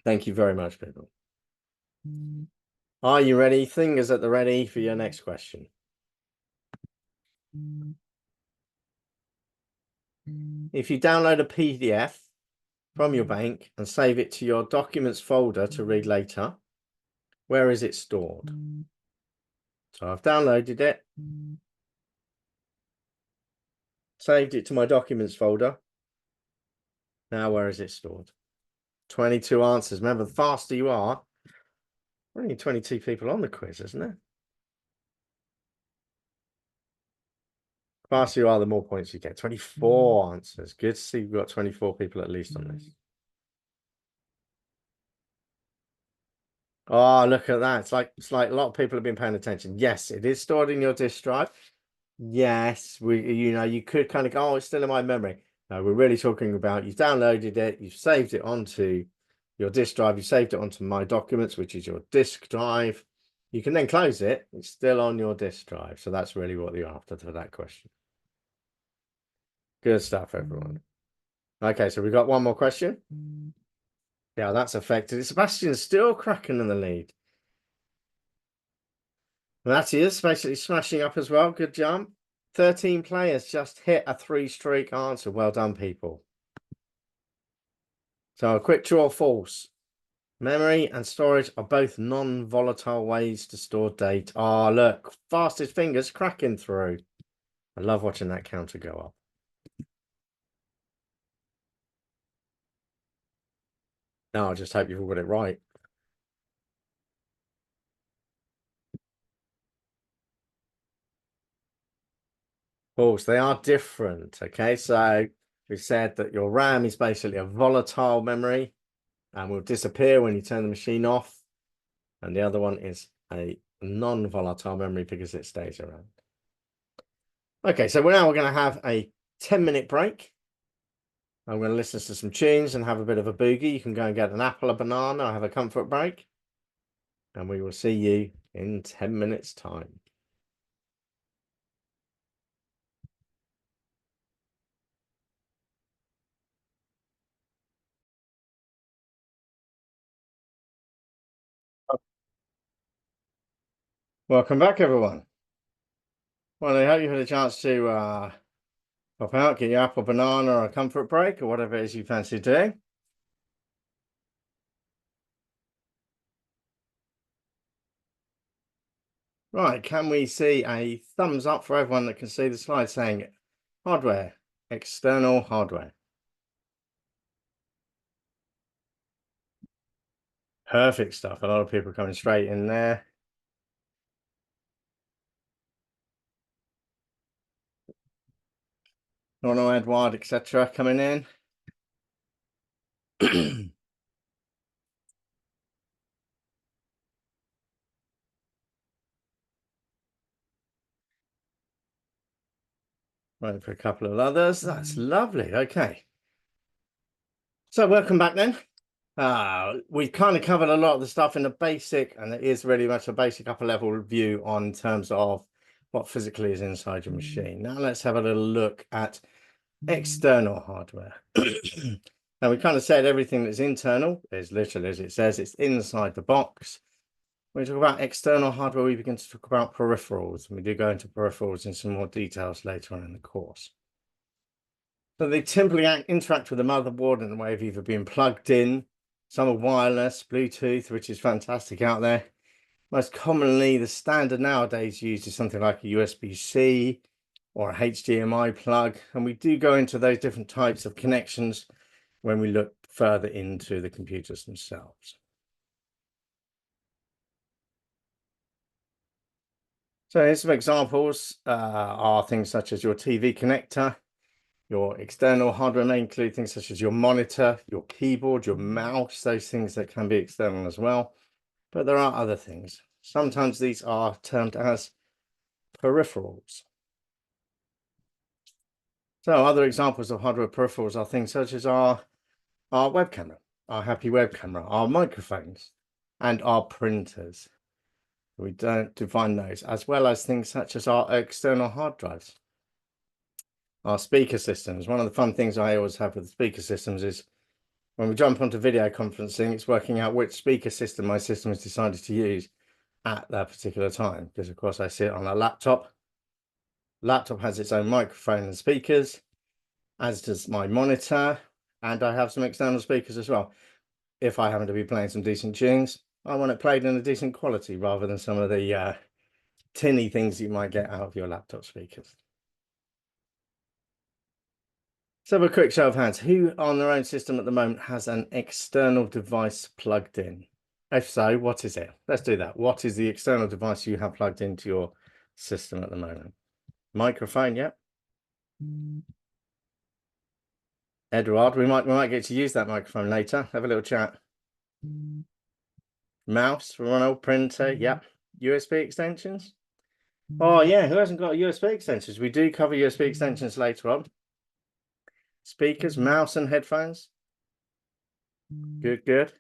Thank you very much, people. Are you ready? Fingers at the ready for your next question. If you download a PDF from your bank and save it to your documents folder to read later, where is it stored? So I've downloaded it, saved it to my documents folder. Now, where is it stored? 22 answers. Remember, the faster you are, only 22 people on the quiz, isn't there? The faster you are, the more points you get. 24 answers. Good to see we've got 24 people at least on this. Oh, look at that. It's like a lot of people have been paying attention. Yes, it is stored in your disk drive. Yes, you could kind of go, oh, it's still in my memory. No, we're really talking about you've downloaded it, you've saved it onto your disk drive, you saved it onto My Documents, which is your disk drive. You can then close it. It's still on your disk drive. So that's really what you're after for that question. Good stuff, everyone. Okay, so we've got one more question. Yeah, that's affected. Sebastian's still cracking in the lead. And that is basically smashing up as well. Good jump. 13 players just hit a 3-streak answer. Well done, people. So a quick true or false. Memory and storage are both non-volatile ways to store data. Oh, look, fastest fingers cracking through. I love watching that counter go up. Now I just hope you've all got it right. False, they are different. Okay, so we said that your RAM is basically a volatile memory and will disappear when you turn the machine off. And the other one is a non-volatile memory because it stays around. Okay, so we're going to have a 10-minute break. I'm going to listen to some tunes and have a bit of a boogie. You can go and get an apple, a banana, or have a comfort break. And we will see you in 10 minutes' time. Welcome back, everyone. Well, I hope you had a chance to pop out, get your apple, banana, or a comfort break, or whatever it is you fancy doing. Right, can we see a thumbs up for everyone that can see the slide saying hardware, external hardware? Perfect stuff. A lot of people coming straight in there. Ronald, Edward, etc. coming in. Wait for a couple of others. That's lovely. Okay. So welcome back then. We've kind of covered a lot of the stuff in the basic, and it is really much a basic upper level review on terms of what physically is inside your machine. Now let's have a little look at external hardware. Now we kind of said everything that's internal is literally as it says, it's inside the box. When we talk about external hardware, we begin to talk about peripherals, and we do go into peripherals in some more details later on in the course. So they typically interact with the motherboard in the way of either being plugged in, some are wireless, Bluetooth, which is fantastic out there. Most commonly, the standard nowadays used is something like a USB-C or a HDMI plug, and we do go into those different types of connections when we look further into the computers themselves. So here's some examples, are things such as your TV connector. Your external hardware may include things such as your monitor, your keyboard, your mouse, those things that can be external as well. But there are other things. Sometimes these are termed as peripherals. So other examples of hardware peripherals are things such as our web camera, our Happy web camera, our microphones, and our printers. We don't define those, as well as things such as our external hard drives. Our speaker systems. One of the fun things I always have with speaker systems is when we jump onto video conferencing, it's working out which speaker system my system has decided to use at that particular time. Because of course I see it on a laptop. Laptop has its own microphone and speakers, as does my monitor, and I have some external speakers as well. If I happen to be playing some decent tunes, I want it played in a decent quality rather than some of the tinny things you might get out of your laptop speakers. So have a quick show of hands. Who on their own system at the moment has an external device plugged in? If so, what is it? Let's do that. What is the external device you have plugged into your system at the moment? Microphone, yeah. Edward, we might get to use that microphone later. Have a little chat. Mouse, Ronald, printer, yep. USB extensions. Oh yeah, who hasn't got USB extensions? We do cover USB extensions later on. Speakers, mouse and headphones. Good, good.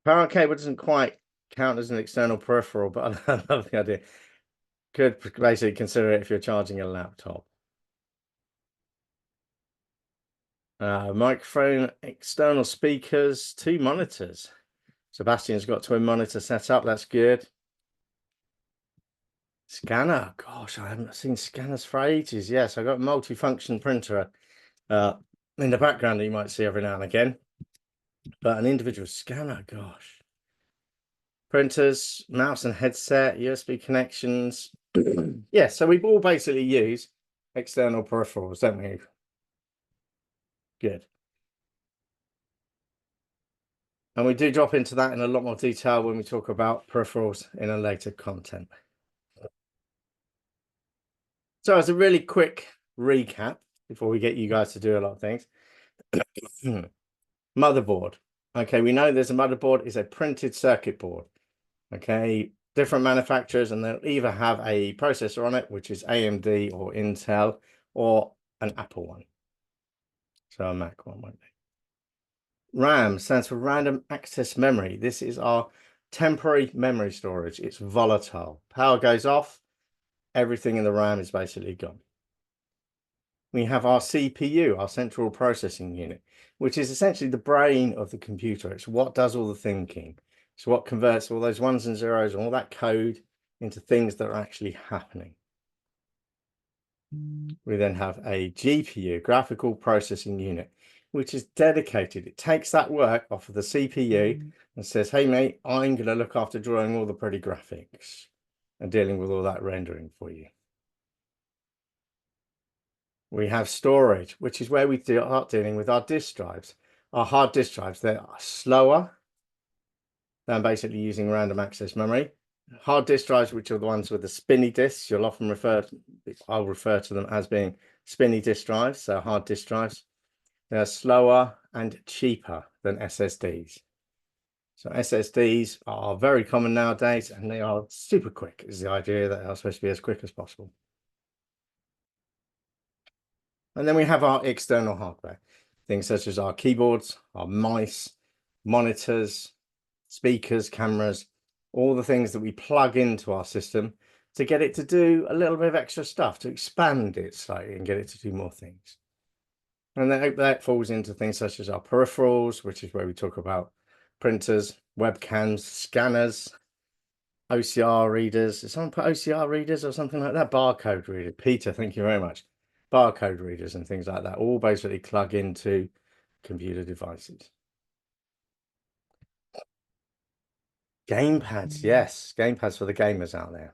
Power cable doesn't quite count as an external peripheral, but I love the idea. Could basically consider it if you're charging a laptop. Microphone, external speakers, 2 monitors. Sebastian's got twin monitor set up. That's good. Scanner. Gosh, I haven't seen scanners for ages. Yes, I've got a multifunction printer in the background that you might see every now and again. But an individual scanner, gosh. Printers, mouse and headset, USB connections. Yeah, so we all basically use external peripherals, don't we? Good. And we do drop into that in a lot more detail when we talk about peripherals in a later content. So as a really quick recap, before we get you guys to do a lot of things. Motherboard. Okay, we know there's a motherboard is a printed circuit board. Okay, different manufacturers, and they'll either have a processor on it, which is AMD or Intel, or an Apple one. So a Mac one won't be. RAM stands for random access memory. This is our temporary memory storage. It's volatile. Power goes off, everything in the RAM is basically gone. We have our CPU, our central processing unit, which is essentially the brain of the computer. It's what does all the thinking. It's what converts all those ones and zeros and all that code into things that are actually happening. We then have a GPU, graphical processing unit, which is dedicated. It takes that work off of the CPU and says, hey, mate, I'm going to look after drawing all the pretty graphics and dealing with all that rendering for you. We have storage, which is where we start dealing with our disk drives. Our hard disk drives, they are slower than basically using random access memory. Hard disk drives, which are the ones with the spinny disks, I'll refer to them as being spinny disk drives, so hard disk drives. They're slower and cheaper than SSDs. So SSDs are very common nowadays, and they are super quick, is the idea that they are supposed to be as quick as possible. And then we have our external hardware, things such as our keyboards, our mice, monitors, speakers, cameras, all the things that we plug into our system to get it to do a little bit of extra stuff, to expand it slightly and get it to do more things. And then that falls into things such as our peripherals, which is where we talk about printers, webcams, scanners, OCR readers. Did someone put OCR readers or something like that? Barcode reader. Peter, thank you very much. Barcode readers and things like that, all basically plug into computer devices. Gamepads, yes, gamepads for the gamers out there.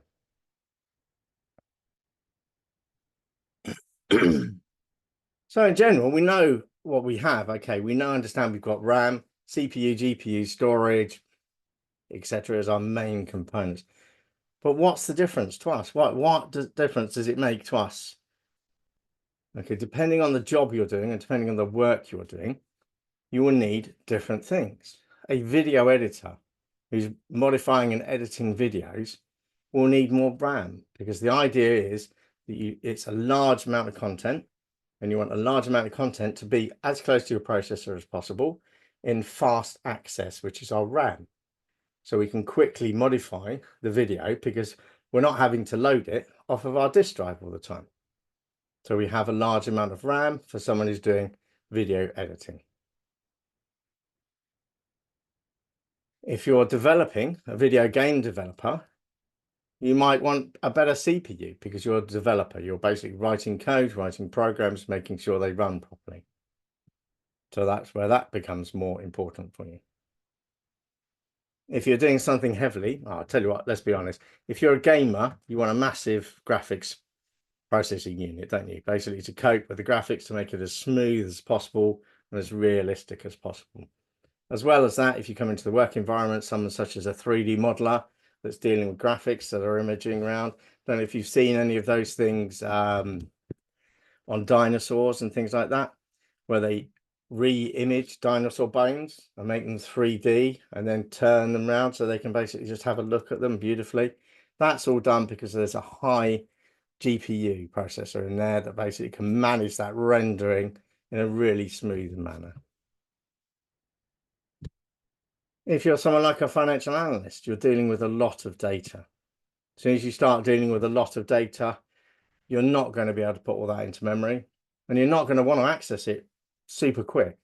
So in general, we know what we have. Okay, we now understand we've got RAM, CPU, GPU, storage, etc. as our main components. But what's the difference to us? What difference does it make to us? Okay, depending on the job you're doing and depending on the work you're doing, you will need different things. A video editor who's modifying and editing videos will need more RAM, because the idea is that it's a large amount of content, and you want a large amount of content to be as close to your processor as possible in fast access, which is our RAM. So we can quickly modify the video because we're not having to load it off of our disk drive all the time. So we have a large amount of RAM for someone who's doing video editing. If you're developing, a video game developer, you might want a better CPU because you're a developer. You're basically writing code, writing programs, making sure they run properly. So that's where that becomes more important for you. If you're doing something heavily, I'll tell you what, let's be honest. If you're a gamer, you want a massive graphics processing unit, don't you? Basically to cope with the graphics, to make it as smooth as possible and as realistic as possible. As well as that, if you come into the work environment, someone such as a 3D modeler that's dealing with graphics that are imaging around. Don't know if you've seen any of those things on dinosaurs and things like that, where they re-image dinosaur bones and make them 3D and then turn them around so they can basically just have a look at them beautifully. That's all done because there's a high GPU processor in there that basically can manage that rendering in a really smooth manner. If you're someone like a financial analyst, you're dealing with a lot of data. As soon as you start dealing with a lot of data, you're not going to be able to put all that into memory, and you're not going to want to access it super quick.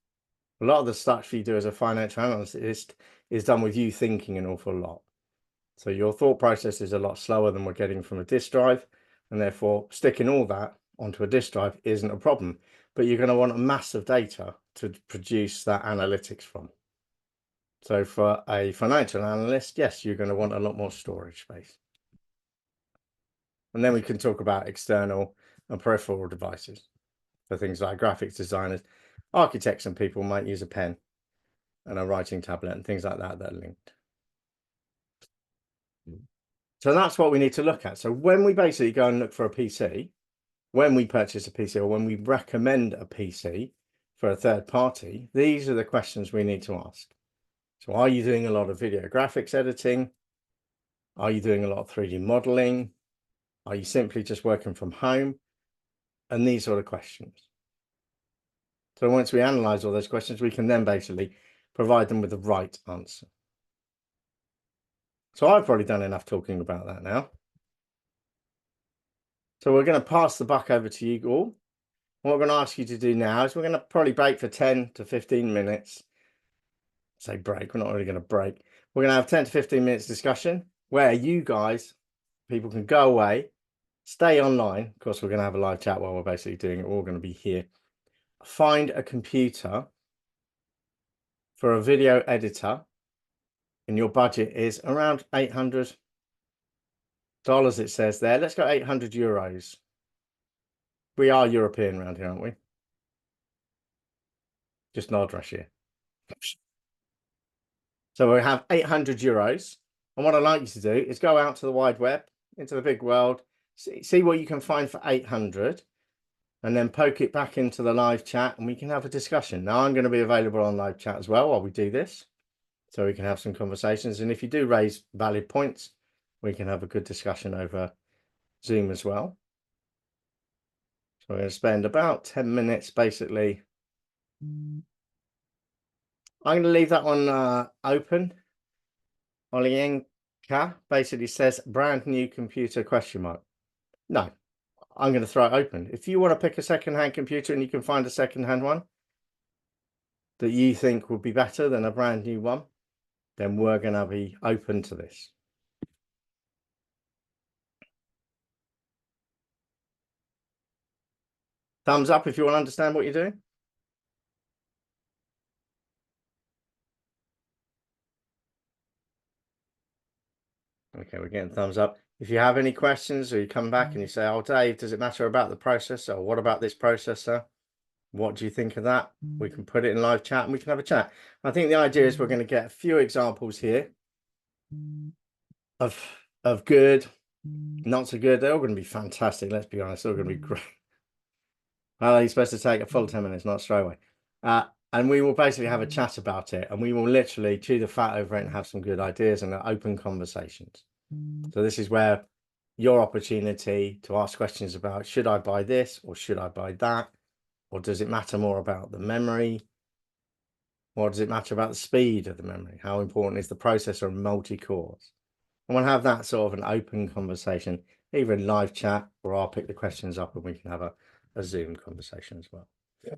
A lot of the stuff you do as a financial analyst is done with you thinking an awful lot. So your thought process is a lot slower than we're getting from a disk drive, and therefore sticking all that onto a disk drive isn't a problem. But you're going to want a mass of data to produce that analytics from. So for a financial analyst, yes, you're going to want a lot more storage space. And then we can talk about external and peripheral devices. For things like graphics designers, architects and people might use a pen and a writing tablet and things like that that are linked. So that's what we need to look at. So when we basically go and look for a PC, when we purchase a PC or when we recommend a PC for a third party, these are the questions we need to ask. So are you doing a lot of video graphics editing? Are you doing a lot of 3D modeling? Are you simply just working from home? And these sort of questions. So once we analyze all those questions, we can then basically provide them with the right answer. So I've probably done enough talking about that now. So we're going to pass the buck over to you all. What we're going to ask you to do now is we're going to probably break for 10 to 15 minutes. Say break, we're not really going to break. We're going to have 10 to 15 minutes discussion where you guys, people can go away, stay online. Of course, we're going to have a live chat while we're basically doing it. We're all going to be here. Find a computer for a video editor, and your budget is around $800. It says there. Let's go 800 euros. We are European around here, aren't we? Just nod, Russia. So we have 800 euros. And what I'd like you to do is go out to the wide web, into the big world, see what you can find for 800, and then poke it back into the live chat and we can have a discussion. Now I'm going to be available on live chat as well while we do this. so we can have some conversations. And if you do raise valid points, we can have a good discussion over Zoom as well. So we're going to spend about 10 minutes basically. I'm going to leave that one open. Olienka basically says brand new computer question mark. No, I'm going to throw it open. If you want to pick a second-hand computer and you can find a second-hand one that you think would be better than a brand new one, then we're going to be open to this. Thumbs up if you want to understand what you're doing. Okay, we're getting thumbs up. If you have any questions or you come back and you say, oh, Dave, does it matter about the processor? Or what about this processor? What do you think of that? We can put it in live chat and we can have a chat. I think the idea is we're going to get a few examples here of good, not so good. They're all going to be fantastic. Let's be honest. They're all going to be great. How are you supposed to take a full 10 minutes, not straight away? And we will basically have a chat about it and we will literally chew the fat over it and have some good ideas and open conversations. So this is where your opportunity to ask questions about, should I buy this or should I buy that? Or does it matter more about the memory? Or does it matter about the speed of the memory? How important is the processor and multi-cores? And we'll have that sort of an open conversation, either in live chat or I'll pick the questions up and we can have a Zoom conversation as well. Yeah.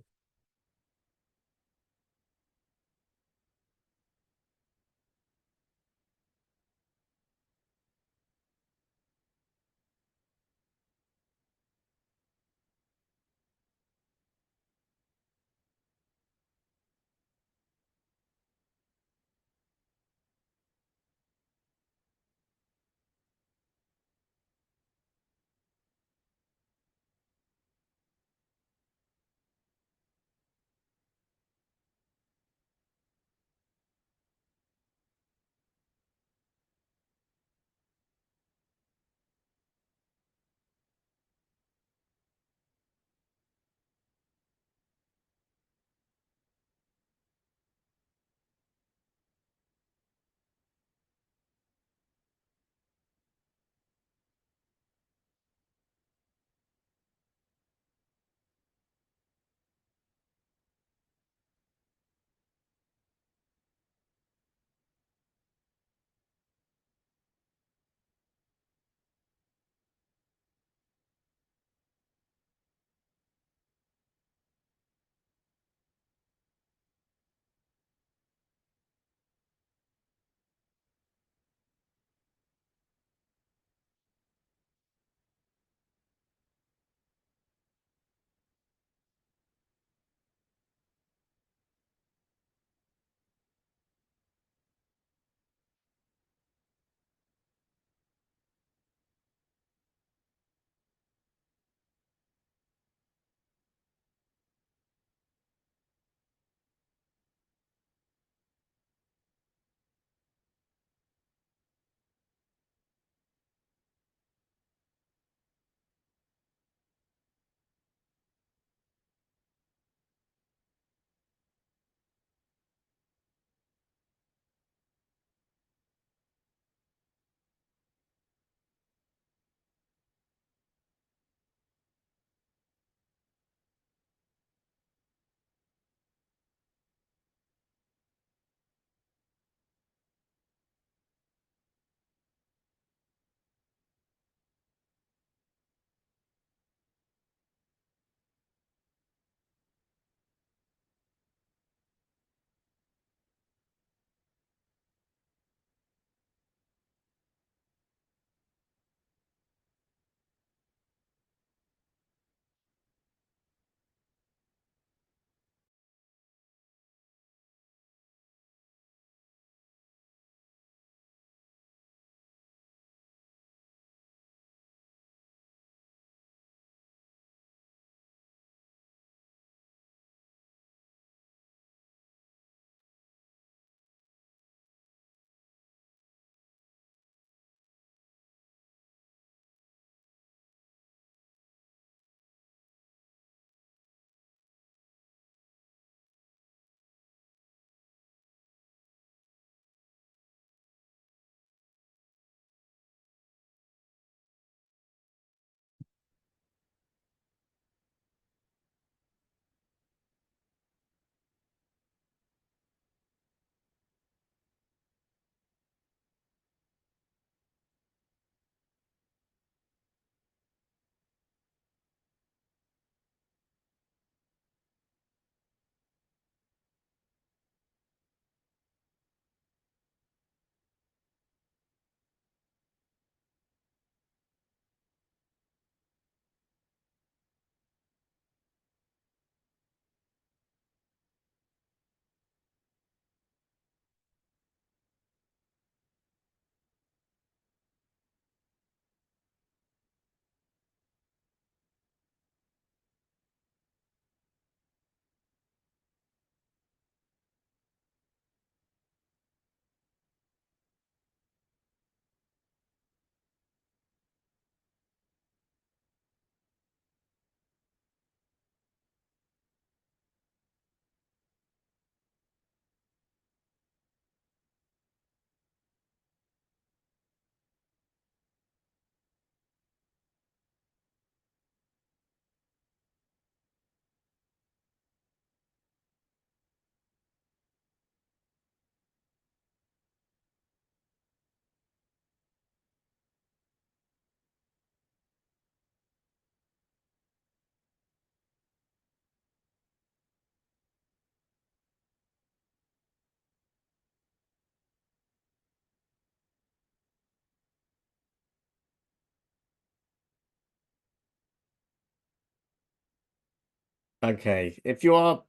Okay. If you are,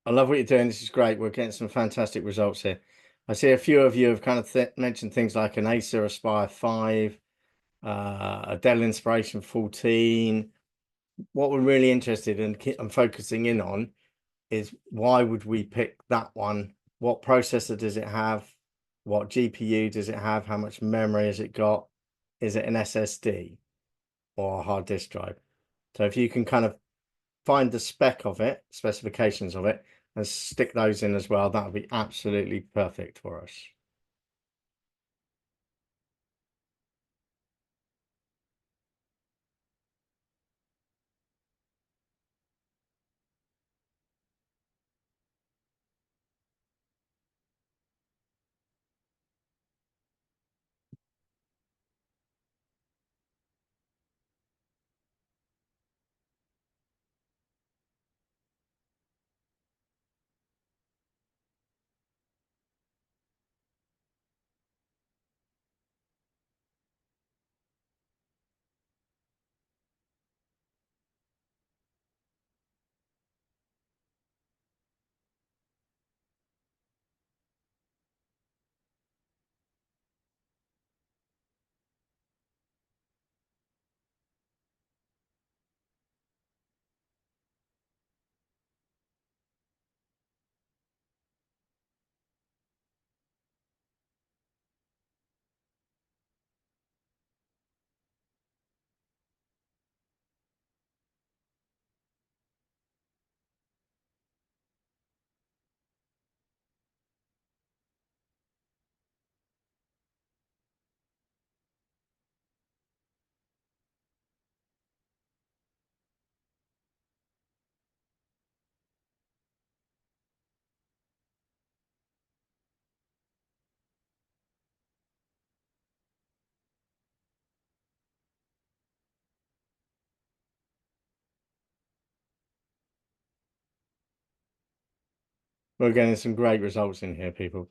I love what you're doing. This is great. We're getting some fantastic results here. I see a few of you have kind of mentioned things like an Acer Aspire 5, a Dell Inspiration 14. What we're really interested in and focusing in on is why would we pick that one? What processor does it have? What GPU does it have? How much memory has it got? Is it an SSD or a hard disk drive? So if you can kind of find the spec of it, specifications of it, and stick those in as well, that would be absolutely perfect for us. We're getting some great results in here, people.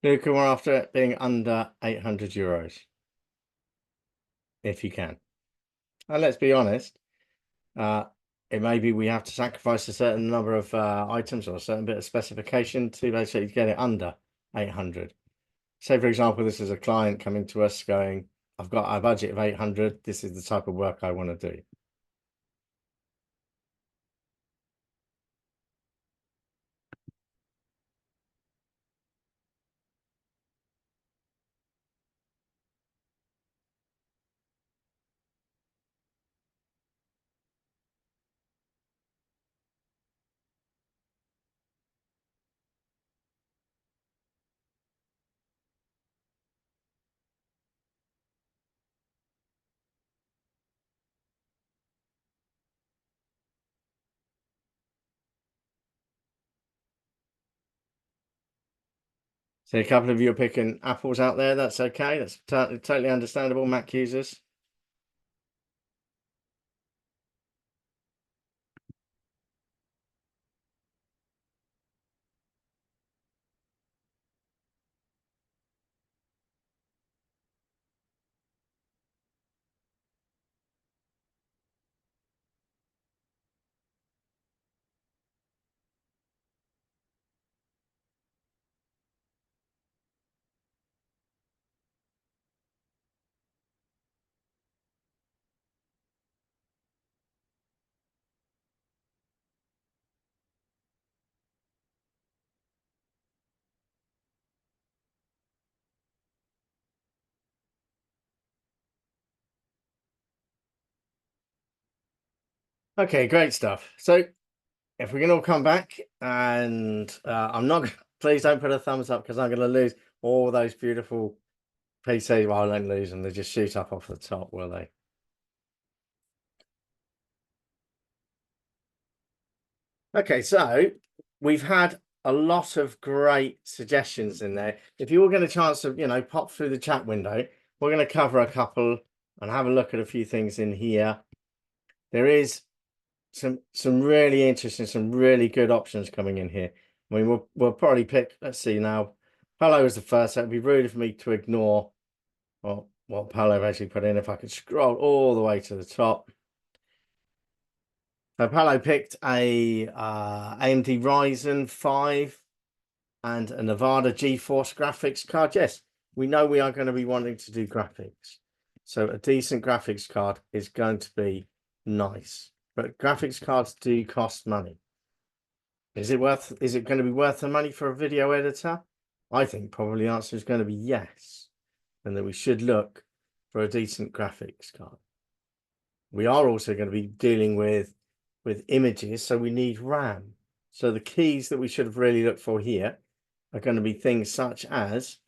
Luca, we're after it being under 800 euros, if you can. And let's be honest, uh, it may be we have to sacrifice a certain number of items or a certain bit of specification to basically get it under 800. Say, for example, this is a client coming to us going, I've got a budget of 800. This is the type of work I want to do. So a couple of you are picking apples out there. That's okay. That's totally understandable, Mac users. Okay, great stuff. So if we can all come back, and I'm not, please don't put a thumbs up because I'm going to lose all those beautiful PCs. Well, I won't lose them. They just shoot up off the top, will they? Okay, so we've had a lot of great suggestions in there. If you all get a chance to, pop through the chat window, we're going to cover a couple and have a look at a few things in here. There is some really interesting, some really good options coming in here. I mean, we'll probably pick. Let's see now. Palo is the first. So it'd be rude for me to ignore what Palo actually put in. If I could scroll all the way to the top. So Palo picked a AMD Ryzen 5 and a Nevada GeForce graphics card. Yes, we know we are going to be wanting to do graphics. So a decent graphics card is going to be nice. But graphics cards do cost money. Is it going to be worth the money for a video editor? I think probably the answer is going to be yes. And that we should look for a decent graphics card. We are also going to be dealing with images, so we need RAM. So the keys that we should have really looked for here are going to be things such as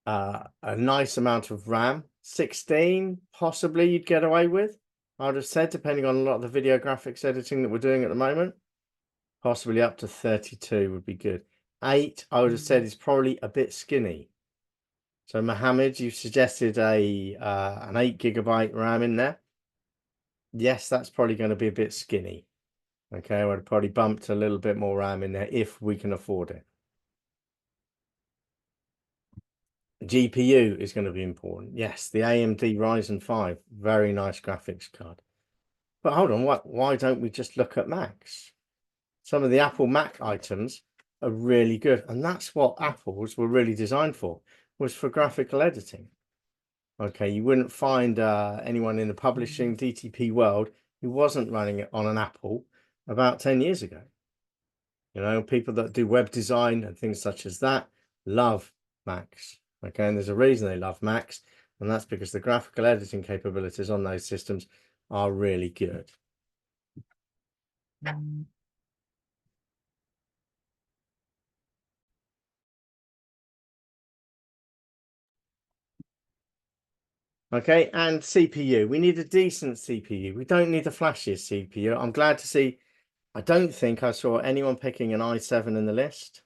a nice amount of RAM. 16 possibly you'd get away with, I would have said, depending on a lot of the video graphics editing that we're doing at the moment. Possibly up to 32 would be good. 8 I would have said is probably a bit skinny. So Mohammed, you suggested an 8 GB RAM in there. Yes, that's probably going to be a bit skinny. Okay, I would have probably bumped a little bit more RAM in there if we can afford it. GPU is going to be important. Yes, the AMD Ryzen 5, very nice graphics card. But hold on, why don't we just look at Macs? Some of the Apple Mac items are really good, and that's what Apples were really designed for, was for graphical editing. Okay, you wouldn't find anyone in the publishing DTP world who wasn't running it on an Apple about 10 years ago. People that do web design and things such as that love Macs. Okay, and there's a reason they love Macs, and that's because the graphical editing capabilities on those systems are really good. Okay, and CPU. We need a decent CPU. We don't need the flashiest CPU. I'm glad to see, I don't think I saw anyone picking an i7 in the list.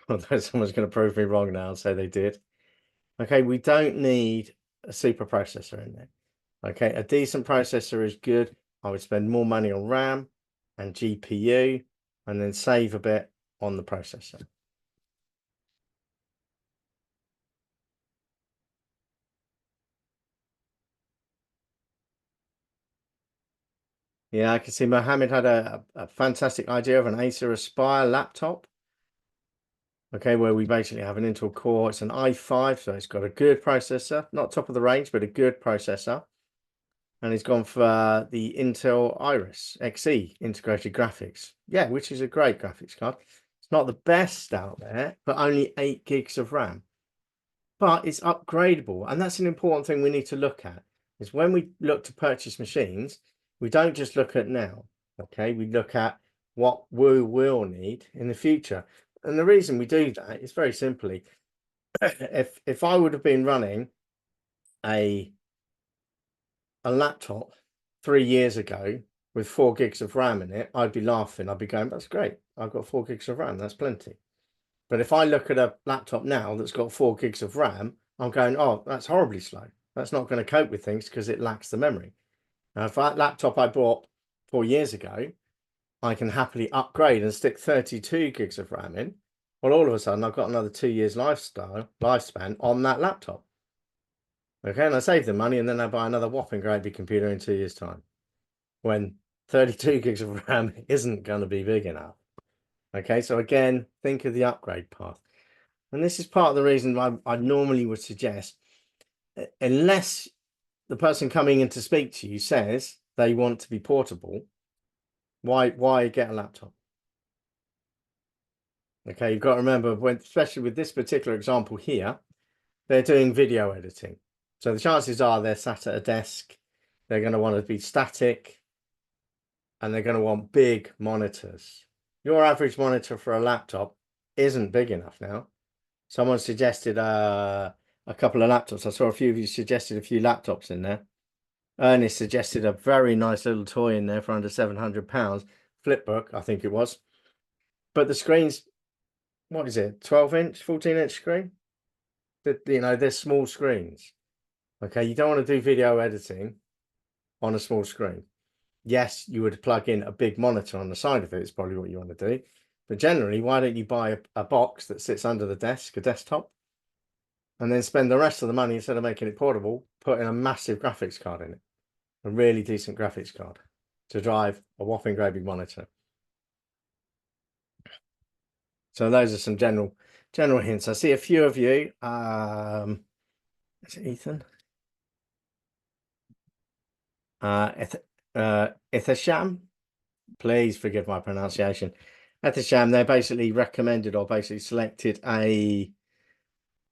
Although someone's going to prove me wrong now and say they did. Okay, we don't need a super processor in there. Okay, a decent processor is good. I would spend more money on RAM and GPU and then save a bit on the processor. Yeah, I can see Mohammed had a fantastic idea of an Acer Aspire laptop. Okay, where we basically have an Intel Core. It's an i5, so it's got a good processor. Not top of the range, but a good processor. And he's gone for the Intel Iris Xe integrated graphics. Yeah, which is a great graphics card. It's not the best out there, but only 8 gigs of RAM. But it's upgradable, and that's an important thing we need to look at. Is when we look to purchase machines, we don't just look at now. Okay, we look at what we will need in the future. And the reason we do that is very simply, if I would have been running a laptop 3 years ago with 4 gigs of RAM in it, I'd be laughing. I'd be going, that's great. I've got 4 gigs of RAM. That's plenty. But if I look at a laptop now that's got 4 gigs of RAM, I'm going, oh, that's horribly slow. That's not going to cope with things because it lacks the memory. Now, if that laptop I bought 4 years ago, I can happily upgrade and stick 32 gigs of RAM in. Well, all of a sudden, I've got another 2 years lifespan on that laptop. Okay, and I save the money, and then I buy another whopping great big computer in 2 years' time, when 32 gigs of RAM isn't going to be big enough. Okay, so again, think of the upgrade path. And this is part of the reason why I normally would suggest, unless the person coming in to speak to you says they want to be portable, why get a laptop? Okay, you've got to remember, when, especially with this particular example here, they're doing video editing. So the chances are they're sat at a desk, They're going to want to be static, and they're going to want big monitors. Your average monitor for a laptop isn't big enough now. Someone suggested a couple of laptops. I saw a few of you suggested a few laptops in there. Ernest suggested a very nice little toy in there for under £700. Flipbook, I think it was. But the screen's, what is it, 12-inch, 14-inch screen? You know, they're small screens. Okay, you don't want to do video editing on a small screen. Yes, you would plug in a big monitor on the side of it. It's probably what you want to do. But generally, why don't you buy a box that sits under the desk, a desktop, and then spend the rest of the money, instead of making it portable, putting a massive graphics card in it, a really decent graphics card to drive a whopping great big monitor. So those are some general hints. I see a few of you. Is it Ethan? Ithasham, please forgive my pronunciation. Ithasham, they basically recommended or basically selected a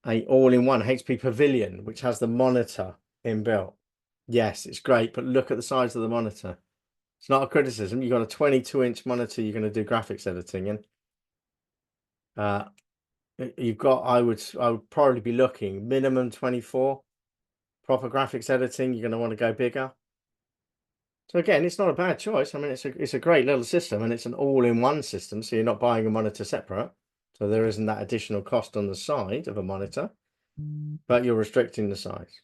all-in-one HP Pavilion, which has the monitor inbuilt. Yes, it's great, but look at the size of the monitor. It's not a criticism. You've got a 22-inch monitor you're going to do graphics editing in. You've got, I would probably be looking minimum 24. Proper graphics editing, you're going to want to go bigger. So again, it's not a bad choice. I mean, it's a great little system, and it's an all-in-one system, so you're not buying a monitor separate. So there isn't that additional cost on the side of a monitor, but you're restricting the size.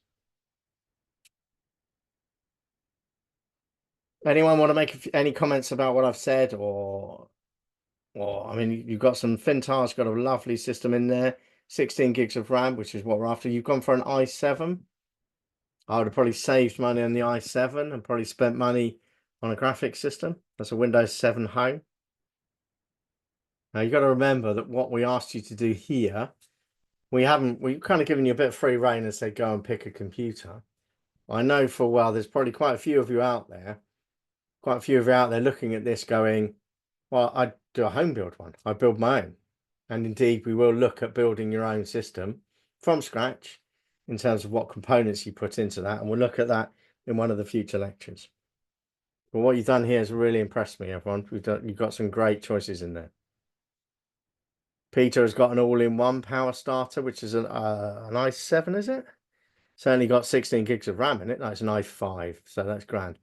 Anyone want to make any comments about what I've said, or I mean, you've got some Fintar's got a lovely system in there, 16 gigs of RAM, which is what we're after. You've gone for an i7. I would have probably saved money on the i7 and probably spent money on a graphics system. That's a Windows 7 Home. Now you've got to remember that what we asked you to do here, we've kind of given you a bit of free rein and said go and pick a computer. I know for a while there's probably quite a few of you out there looking at this going, well, I'd do a home build one. I build my own. And indeed, we will look at building your own system from scratch in terms of what components you put into that. And we'll look at that in one of the future lectures. But what you've done here has really impressed me, everyone. You've got some great choices in there. Peter has got an all-in-one power starter, which is an i7, is it? Certainly got 16 gigs of RAM in it. That's an i5, so that's grand.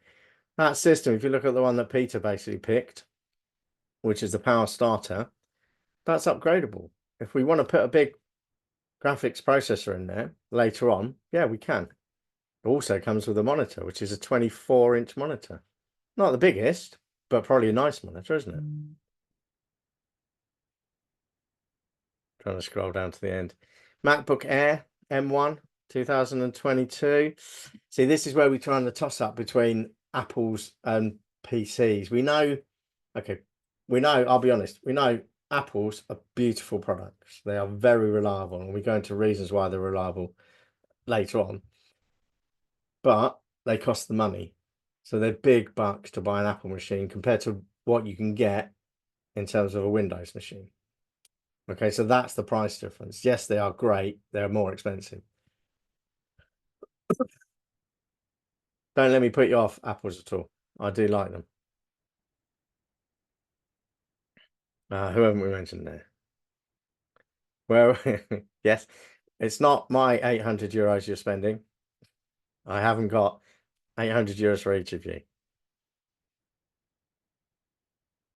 That system, if you look at the one that Peter basically picked, which is the power starter, that's upgradable. If we want to put a big graphics processor in there later on, yeah, we can. It also comes with a monitor, which is a 24-inch monitor. Not the biggest, but probably a nice monitor, isn't it? Trying to scroll down to the end. MacBook Air M1 2022. See, this is where we try and toss up between Apple's and PCs. We know, I'll be honest, we know Apple's are beautiful products. They are very reliable, and we go into reasons why they're reliable later on. But they cost the money. So they're big bucks to buy an Apple machine compared to what you can get in terms of a Windows machine. Okay, so that's the price difference. Yes, they are great. They're more expensive. Don't let me put you off Apples at all. I do like them. Who haven't we mentioned there? Well, yes, it's not my 800 euros you're spending. I haven't got 800 euros for each of you.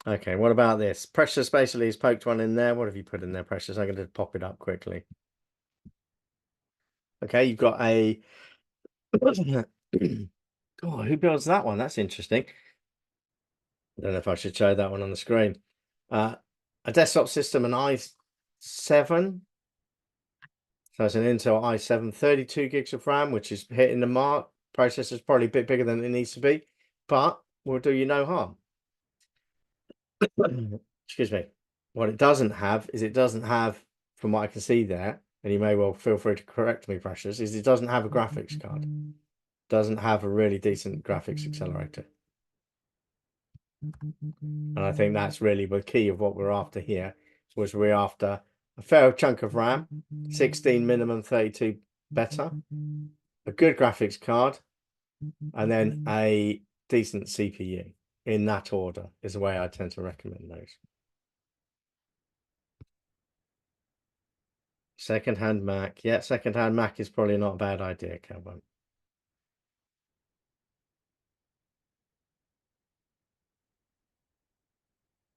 Okay, what about this? Precious basically has poked one in there. What have you put in there, Precious? I'm going to pop it up quickly. Okay, you've got a... Oh, who builds that one? That's interesting. I don't know if I should show that one on the screen. A desktop system, an i7. So it's an Intel i7, 32 gigs of RAM, which is hitting the mark. Processor's probably a bit bigger than it needs to be, but will do you no harm. Excuse me. What it doesn't have is from what I can see there, and you may well feel free to correct me, Precious, is it doesn't have a graphics card. Doesn't have a really decent graphics accelerator. And I think that's really the key of what we're after here, was we're after a fair chunk of RAM, 16 minimum, 32 better, a good graphics card, and then a decent CPU. In that order is the way I tend to recommend those. Second-hand Mac. Yeah, second-hand Mac is probably not a bad idea, Calvin.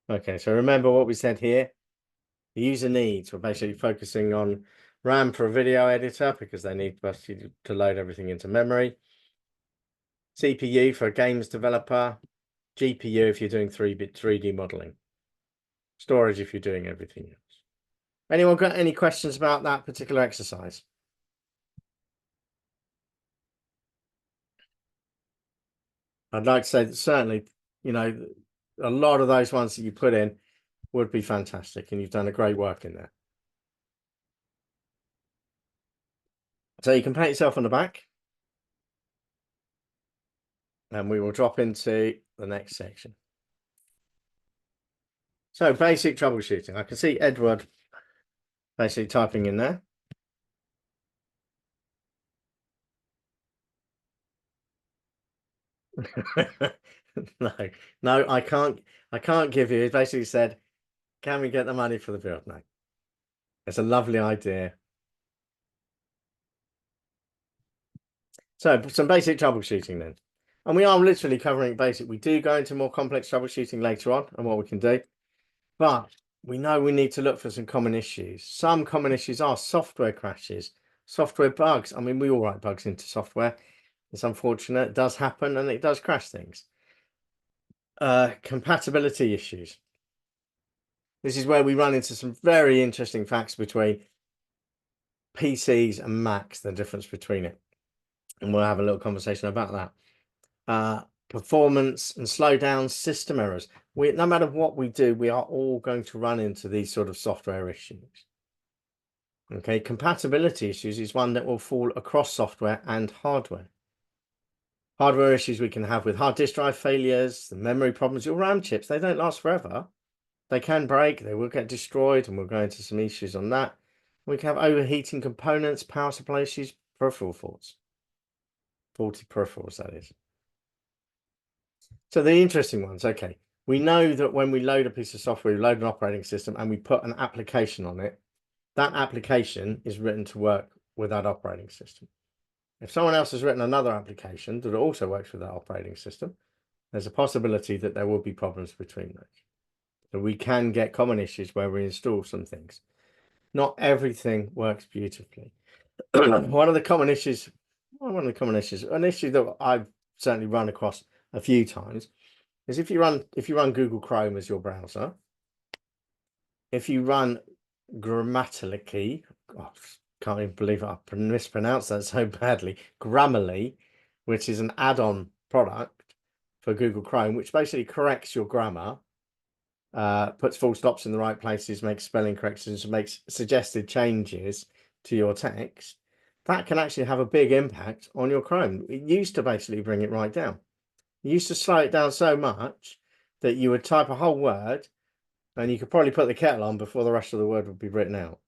Okay, so remember what we said here. The user needs, we're basically focusing on RAM for a video editor because they need to load everything into memory. CPU for a games developer. GPU if you're doing 3D modeling. Storage if you're doing everything else. Anyone got any questions about that particular exercise? I'd like to say that certainly, a lot of those ones that you put in would be fantastic, and you've done a great work in there. So you can pat yourself on the back, and we will drop into the next section. So basic troubleshooting. I can see Edward basically typing in there. No, I can't give you. He basically said, can we get the money for the build? No. It's a lovely idea. So some basic troubleshooting then. And we are literally covering basic. We do go into more complex troubleshooting later on and what we can do. But we know we need to look for some common issues. Some common issues are software crashes, software bugs. I mean, we all write bugs into software. It's unfortunate. It does happen and it does crash things. Compatibility issues. This is where we run into some very interesting facts between PCs and Macs, the difference between it. And we'll have a little conversation about that. Performance and slowdowns, system errors. No matter what we do, we are all going to run into these sort of software issues. Okay, compatibility issues is one that will fall across software and hardware. Hardware issues we can have with hard disk drive failures, the memory problems, your RAM chips, they don't last forever. They can break, they will get destroyed, and we'll go into some issues on that. We can have overheating components, power supply issues, peripheral faults. Faulty peripherals, that is. So the interesting ones, okay. We know that when we load a piece of software, we load an operating system and we put an application on it, that application is written to work with that operating system. If someone else has written another application that also works with that operating system, there's a possibility that there will be problems between those. So we can get common issues where we install some things. Not everything works beautifully. One of the common issues, an issue that I've certainly run across a few times is if you run Google Chrome as your browser, if you run Grammarly, can't even believe I mispronounced that so badly, Grammarly, which is an add-on product for Google Chrome, which basically corrects your grammar, puts full stops in the right places, makes spelling corrections, makes suggested changes to your text, that can actually have a big impact on your Chrome. It used to basically bring it right down. It used to slow it down so much that you would type a whole word and you could probably put the kettle on before the rest of the word would be written out.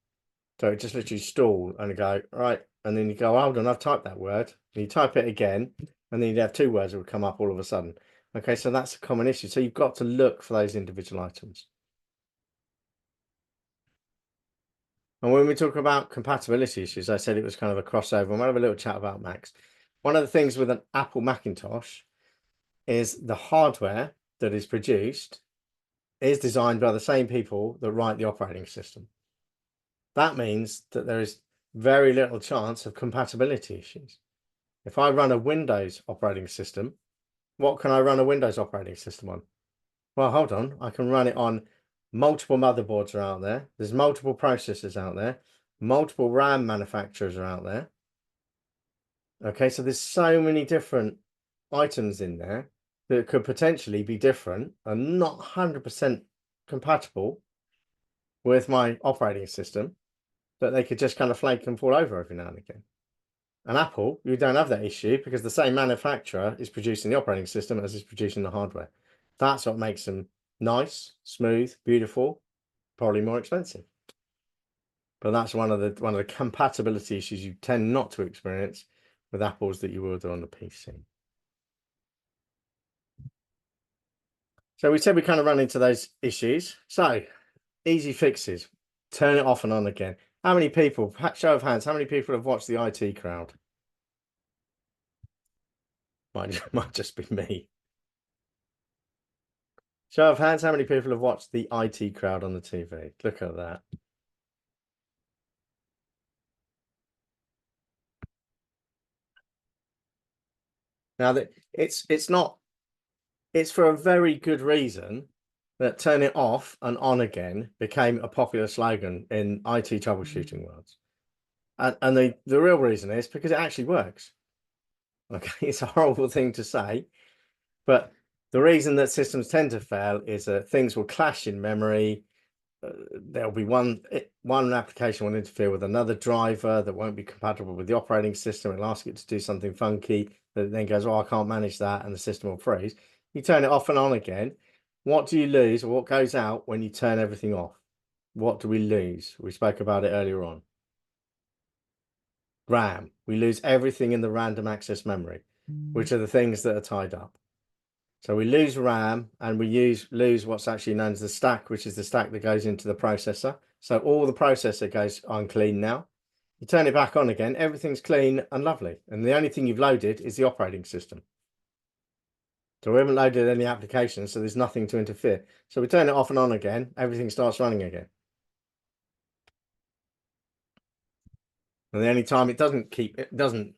So it just literally stall and go, right, and then you go, hold on, I've typed that word. And you type it again, and then you'd have two words that would come up all of a sudden. Okay, so that's a common issue. So you've got to look for those individual items. And when we talk about compatibility issues, I said it was kind of a crossover. We'll have a little chat about Macs. One of the things with an Apple Macintosh is the hardware that is produced is designed by the same people that write the operating system. That means that there is very little chance of compatibility issues. If I run a Windows operating system, what can I run a Windows operating system on? Well, hold on, I can run it on multiple motherboards are out there. There's multiple processors out there. Multiple RAM manufacturers are out there. Okay, so there's so many different items in there that could potentially be different and not 100% compatible with my operating system, that they could just kind of flake and fall over every now and again. And Apple, you don't have that issue because the same manufacturer is producing the operating system as is producing the hardware. That's what makes them nice, smooth, beautiful, probably more expensive. But that's one of the compatibility issues you tend not to experience with Apples that you will do on the PC. So we said we kind of run into those issues. So easy fixes, turn it off and on again. How many people, show of hands, how many people have watched the IT Crowd? Might just be me. Show of hands, how many people have watched the IT Crowd on the TV? Look at that. Now that it's not, it's for a very good reason that turn it off and on again became a popular slogan in IT troubleshooting worlds. And the real reason is because it actually works. Okay, it's a horrible thing to say, but the reason that systems tend to fail is that things will clash in memory. There'll be one application will interfere with another driver that won't be compatible with the operating system. It'll ask it to do something funky that then goes, oh, I can't manage that, and the system will freeze. You turn it off and on again. What do you lose, or what goes out when you turn everything off? What do we lose? We spoke about it earlier on. RAM. We lose everything in the random access memory, which are the things that are tied up. So we lose RAM and we lose what's actually known as the stack, which is the stack that goes into the processor. So all the processor goes unclean now. You turn it back on again, everything's clean and lovely. And the only thing you've loaded is the operating system. So we haven't loaded any applications, so there's nothing to interfere. So we turn it off and on again, everything starts running again. And the only time it doesn't, the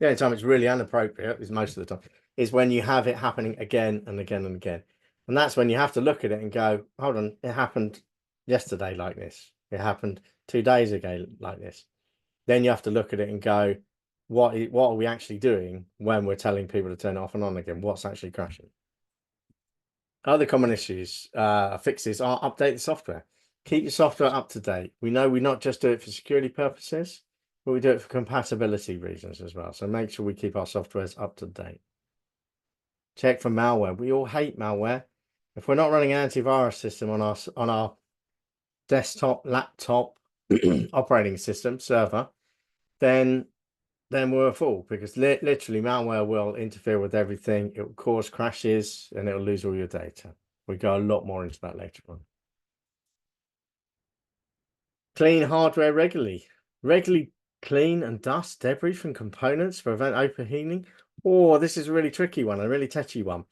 only time it's really inappropriate is most of the time, is when you have it happening again and again and again. And that's when you have to look at it and go, hold on, it happened yesterday like this. It happened 2 days ago like this. Then you have to look at it and go, what are we actually doing when we're telling people to turn it off and on again? What's actually crashing? Other common issues, fixes are update the software. Keep your software up to date. We know we not just do it for security purposes, but we do it for compatibility reasons as well. So make sure we keep our softwares up to date. Check for malware. We all hate malware. If we're not running an antivirus system on our desktop, laptop, operating system, server, then we're a fool, because literally malware will interfere with everything. It will cause crashes and it will lose all your data. We go a lot more into that later on. Clean hardware regularly. Regularly clean and dust debris from components to prevent overheating. Oh, this is a really tricky one, a really touchy one.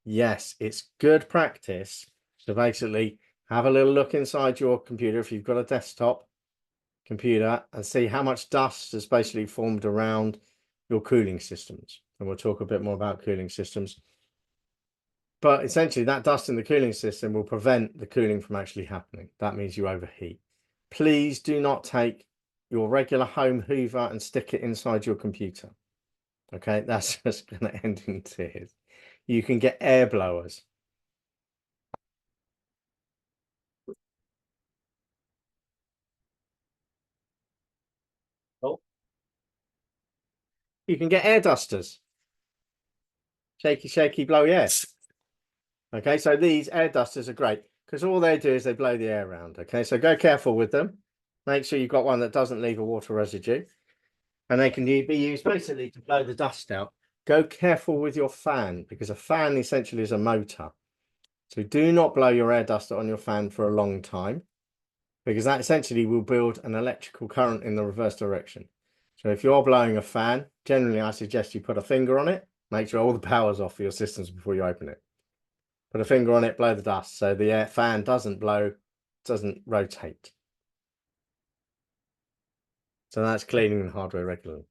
Yes, it's good practice to basically have a little look inside your computer if you've got a desktop computer and see how much dust has basically formed around your cooling systems. And we'll talk a bit more about cooling systems. But essentially, that dust in the cooling system will prevent the cooling from actually happening. That means you overheat. Please do not take your regular home Hoover and stick it inside your computer. Okay, that's just going to end in tears. You can get air blowers. Oh. You can get air dusters. Shaky, shaky, blow air. Okay, so these air dusters are great because all they do is they blow the air around. Okay, so go careful with them. Make sure you've got one that doesn't leave a water residue. And they can be used basically to blow the dust out. Go careful with your fan, because a fan essentially is a motor. So do not blow your air duster on your fan for a long time, because that essentially will build an electrical current in the reverse direction. So if you're blowing a fan, generally I suggest you put a finger on it, make sure all the power's off for your systems before you open it. Put a finger on it, blow the dust, so the air fan doesn't blow, doesn't rotate. So that's cleaning the hardware regularly.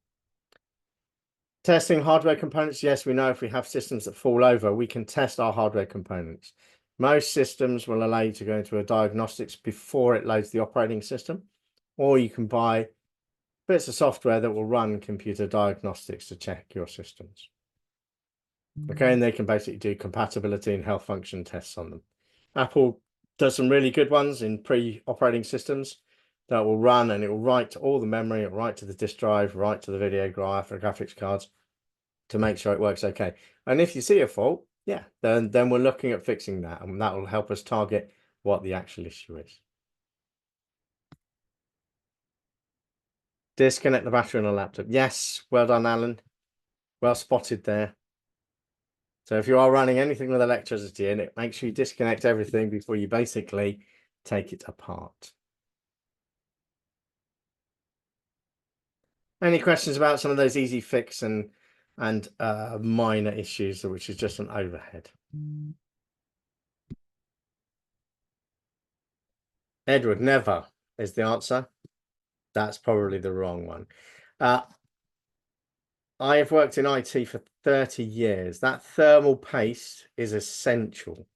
Testing hardware components. Yes, we know if we have systems that fall over, we can test our hardware components. Most systems will allow you to go into a diagnostics before it loads the operating system, or you can buy bits of software that will run computer diagnostics to check your systems. Okay, and they can basically do compatibility and health function tests on them. Apple does some really good ones in pre-operating systems that will run, and it will write to all the memory, it'll write to the disk drive, write to the video graphics cards to make sure it works okay. And if you see a fault, yeah, then we're looking at fixing that, and that will help us target what the actual issue is. Disconnect the battery on a laptop. Yes, well done, Alan. Well spotted there. So if you are running anything with electricity in it, make sure you disconnect everything before you basically take it apart. Any questions about some of those easy fix and minor issues, which is just an overhead? Edward, never is the answer. That's probably the wrong one. I have worked in IT for 30 years. That thermal paste is essential.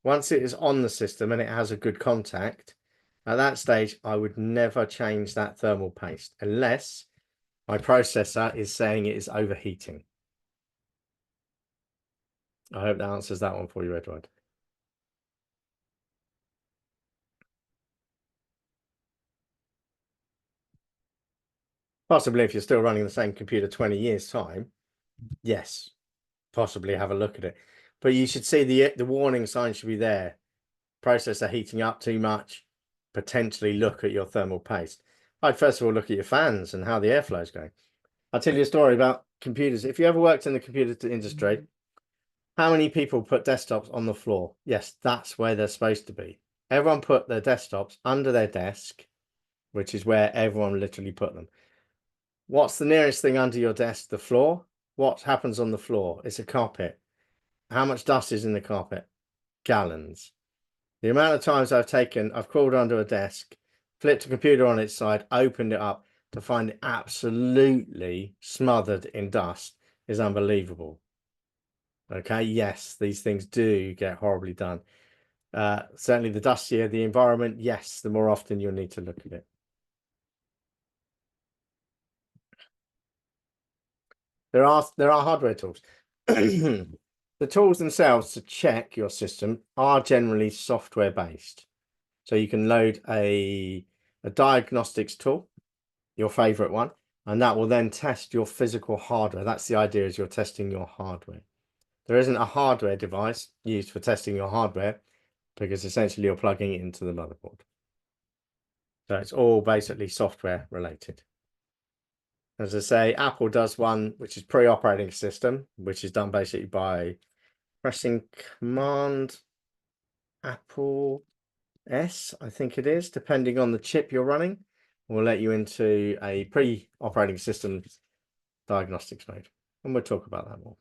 Once it is on the system and it has a good contact, at that stage, I would never change that thermal paste unless my processor is saying it is overheating. I hope that answers that one for you, Edward. Possibly if you're still running the same computer 20 years' time, yes, possibly have a look at it. But you should see the warning sign should be there. Processor heating up too much, potentially look at your thermal paste. I'd first of all look at your fans and how the airflow is going. I'll tell you a story about computers. If you ever worked in the computer industry, how many people put desktops on the floor? Yes, that's where they're supposed to be. Everyone put their desktops under their desk, which is where everyone literally put them. What's the nearest thing under your desk? The floor. What happens on the floor? It's a carpet. How much dust is in the carpet? Gallons. The amount of times I've crawled under a desk, flipped a computer on its side, opened it up to find it absolutely smothered in dust is unbelievable. Okay, yes, these things do get horribly done. Certainly the dustier the environment, yes, the more often you'll need to look at it. There are hardware tools. The tools themselves to check your system are generally software based. So you can load a diagnostics tool, your favorite one, and that will then test your physical hardware. That's the idea, is you're testing your hardware. There isn't a hardware device used for testing your hardware because essentially you're plugging it into the motherboard. So it's all basically software related. As I say, Apple does one which is pre-operating system, which is done basically by pressing Command Apple S, I think it is, depending on the chip you're running, will let you into a pre-operating system diagnostics mode. And we'll talk about that more.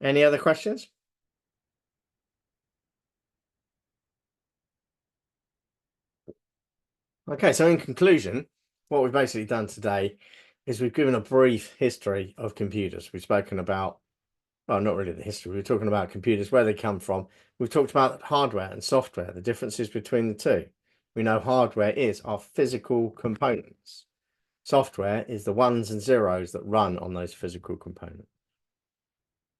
Any other questions? Okay, so in conclusion, what we've basically done today is we've given a brief history of computers. We've spoken about, well, not really the history. We're talking about computers, where they come from. We've talked about hardware and software, the differences between the two. We know hardware is our physical components. Software is the ones and zeros that run on those physical components.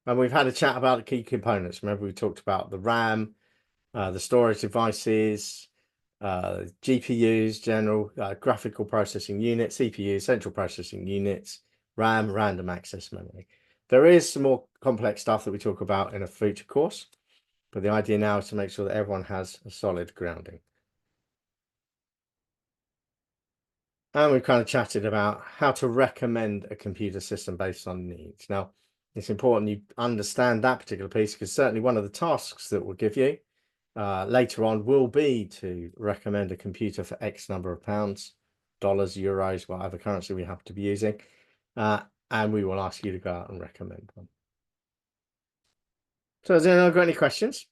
And we've had a chat about the key components. Remember, we talked about the RAM, the storage devices, GPUs, general graphical processing unit, CPU, central processing units, RAM, random access memory. There is some more complex stuff that we talk about in a future course, but the idea now is to make sure that everyone has a solid grounding. And we've kind of chatted about how to recommend a computer system based on needs. Now, it's important you understand that particular piece, because certainly one of the tasks that we'll give you later on will be to recommend a computer for X number of pounds, dollars, euros, whatever currency we happen to be using. And we will ask you to go out and recommend one. So has anyone got any questions?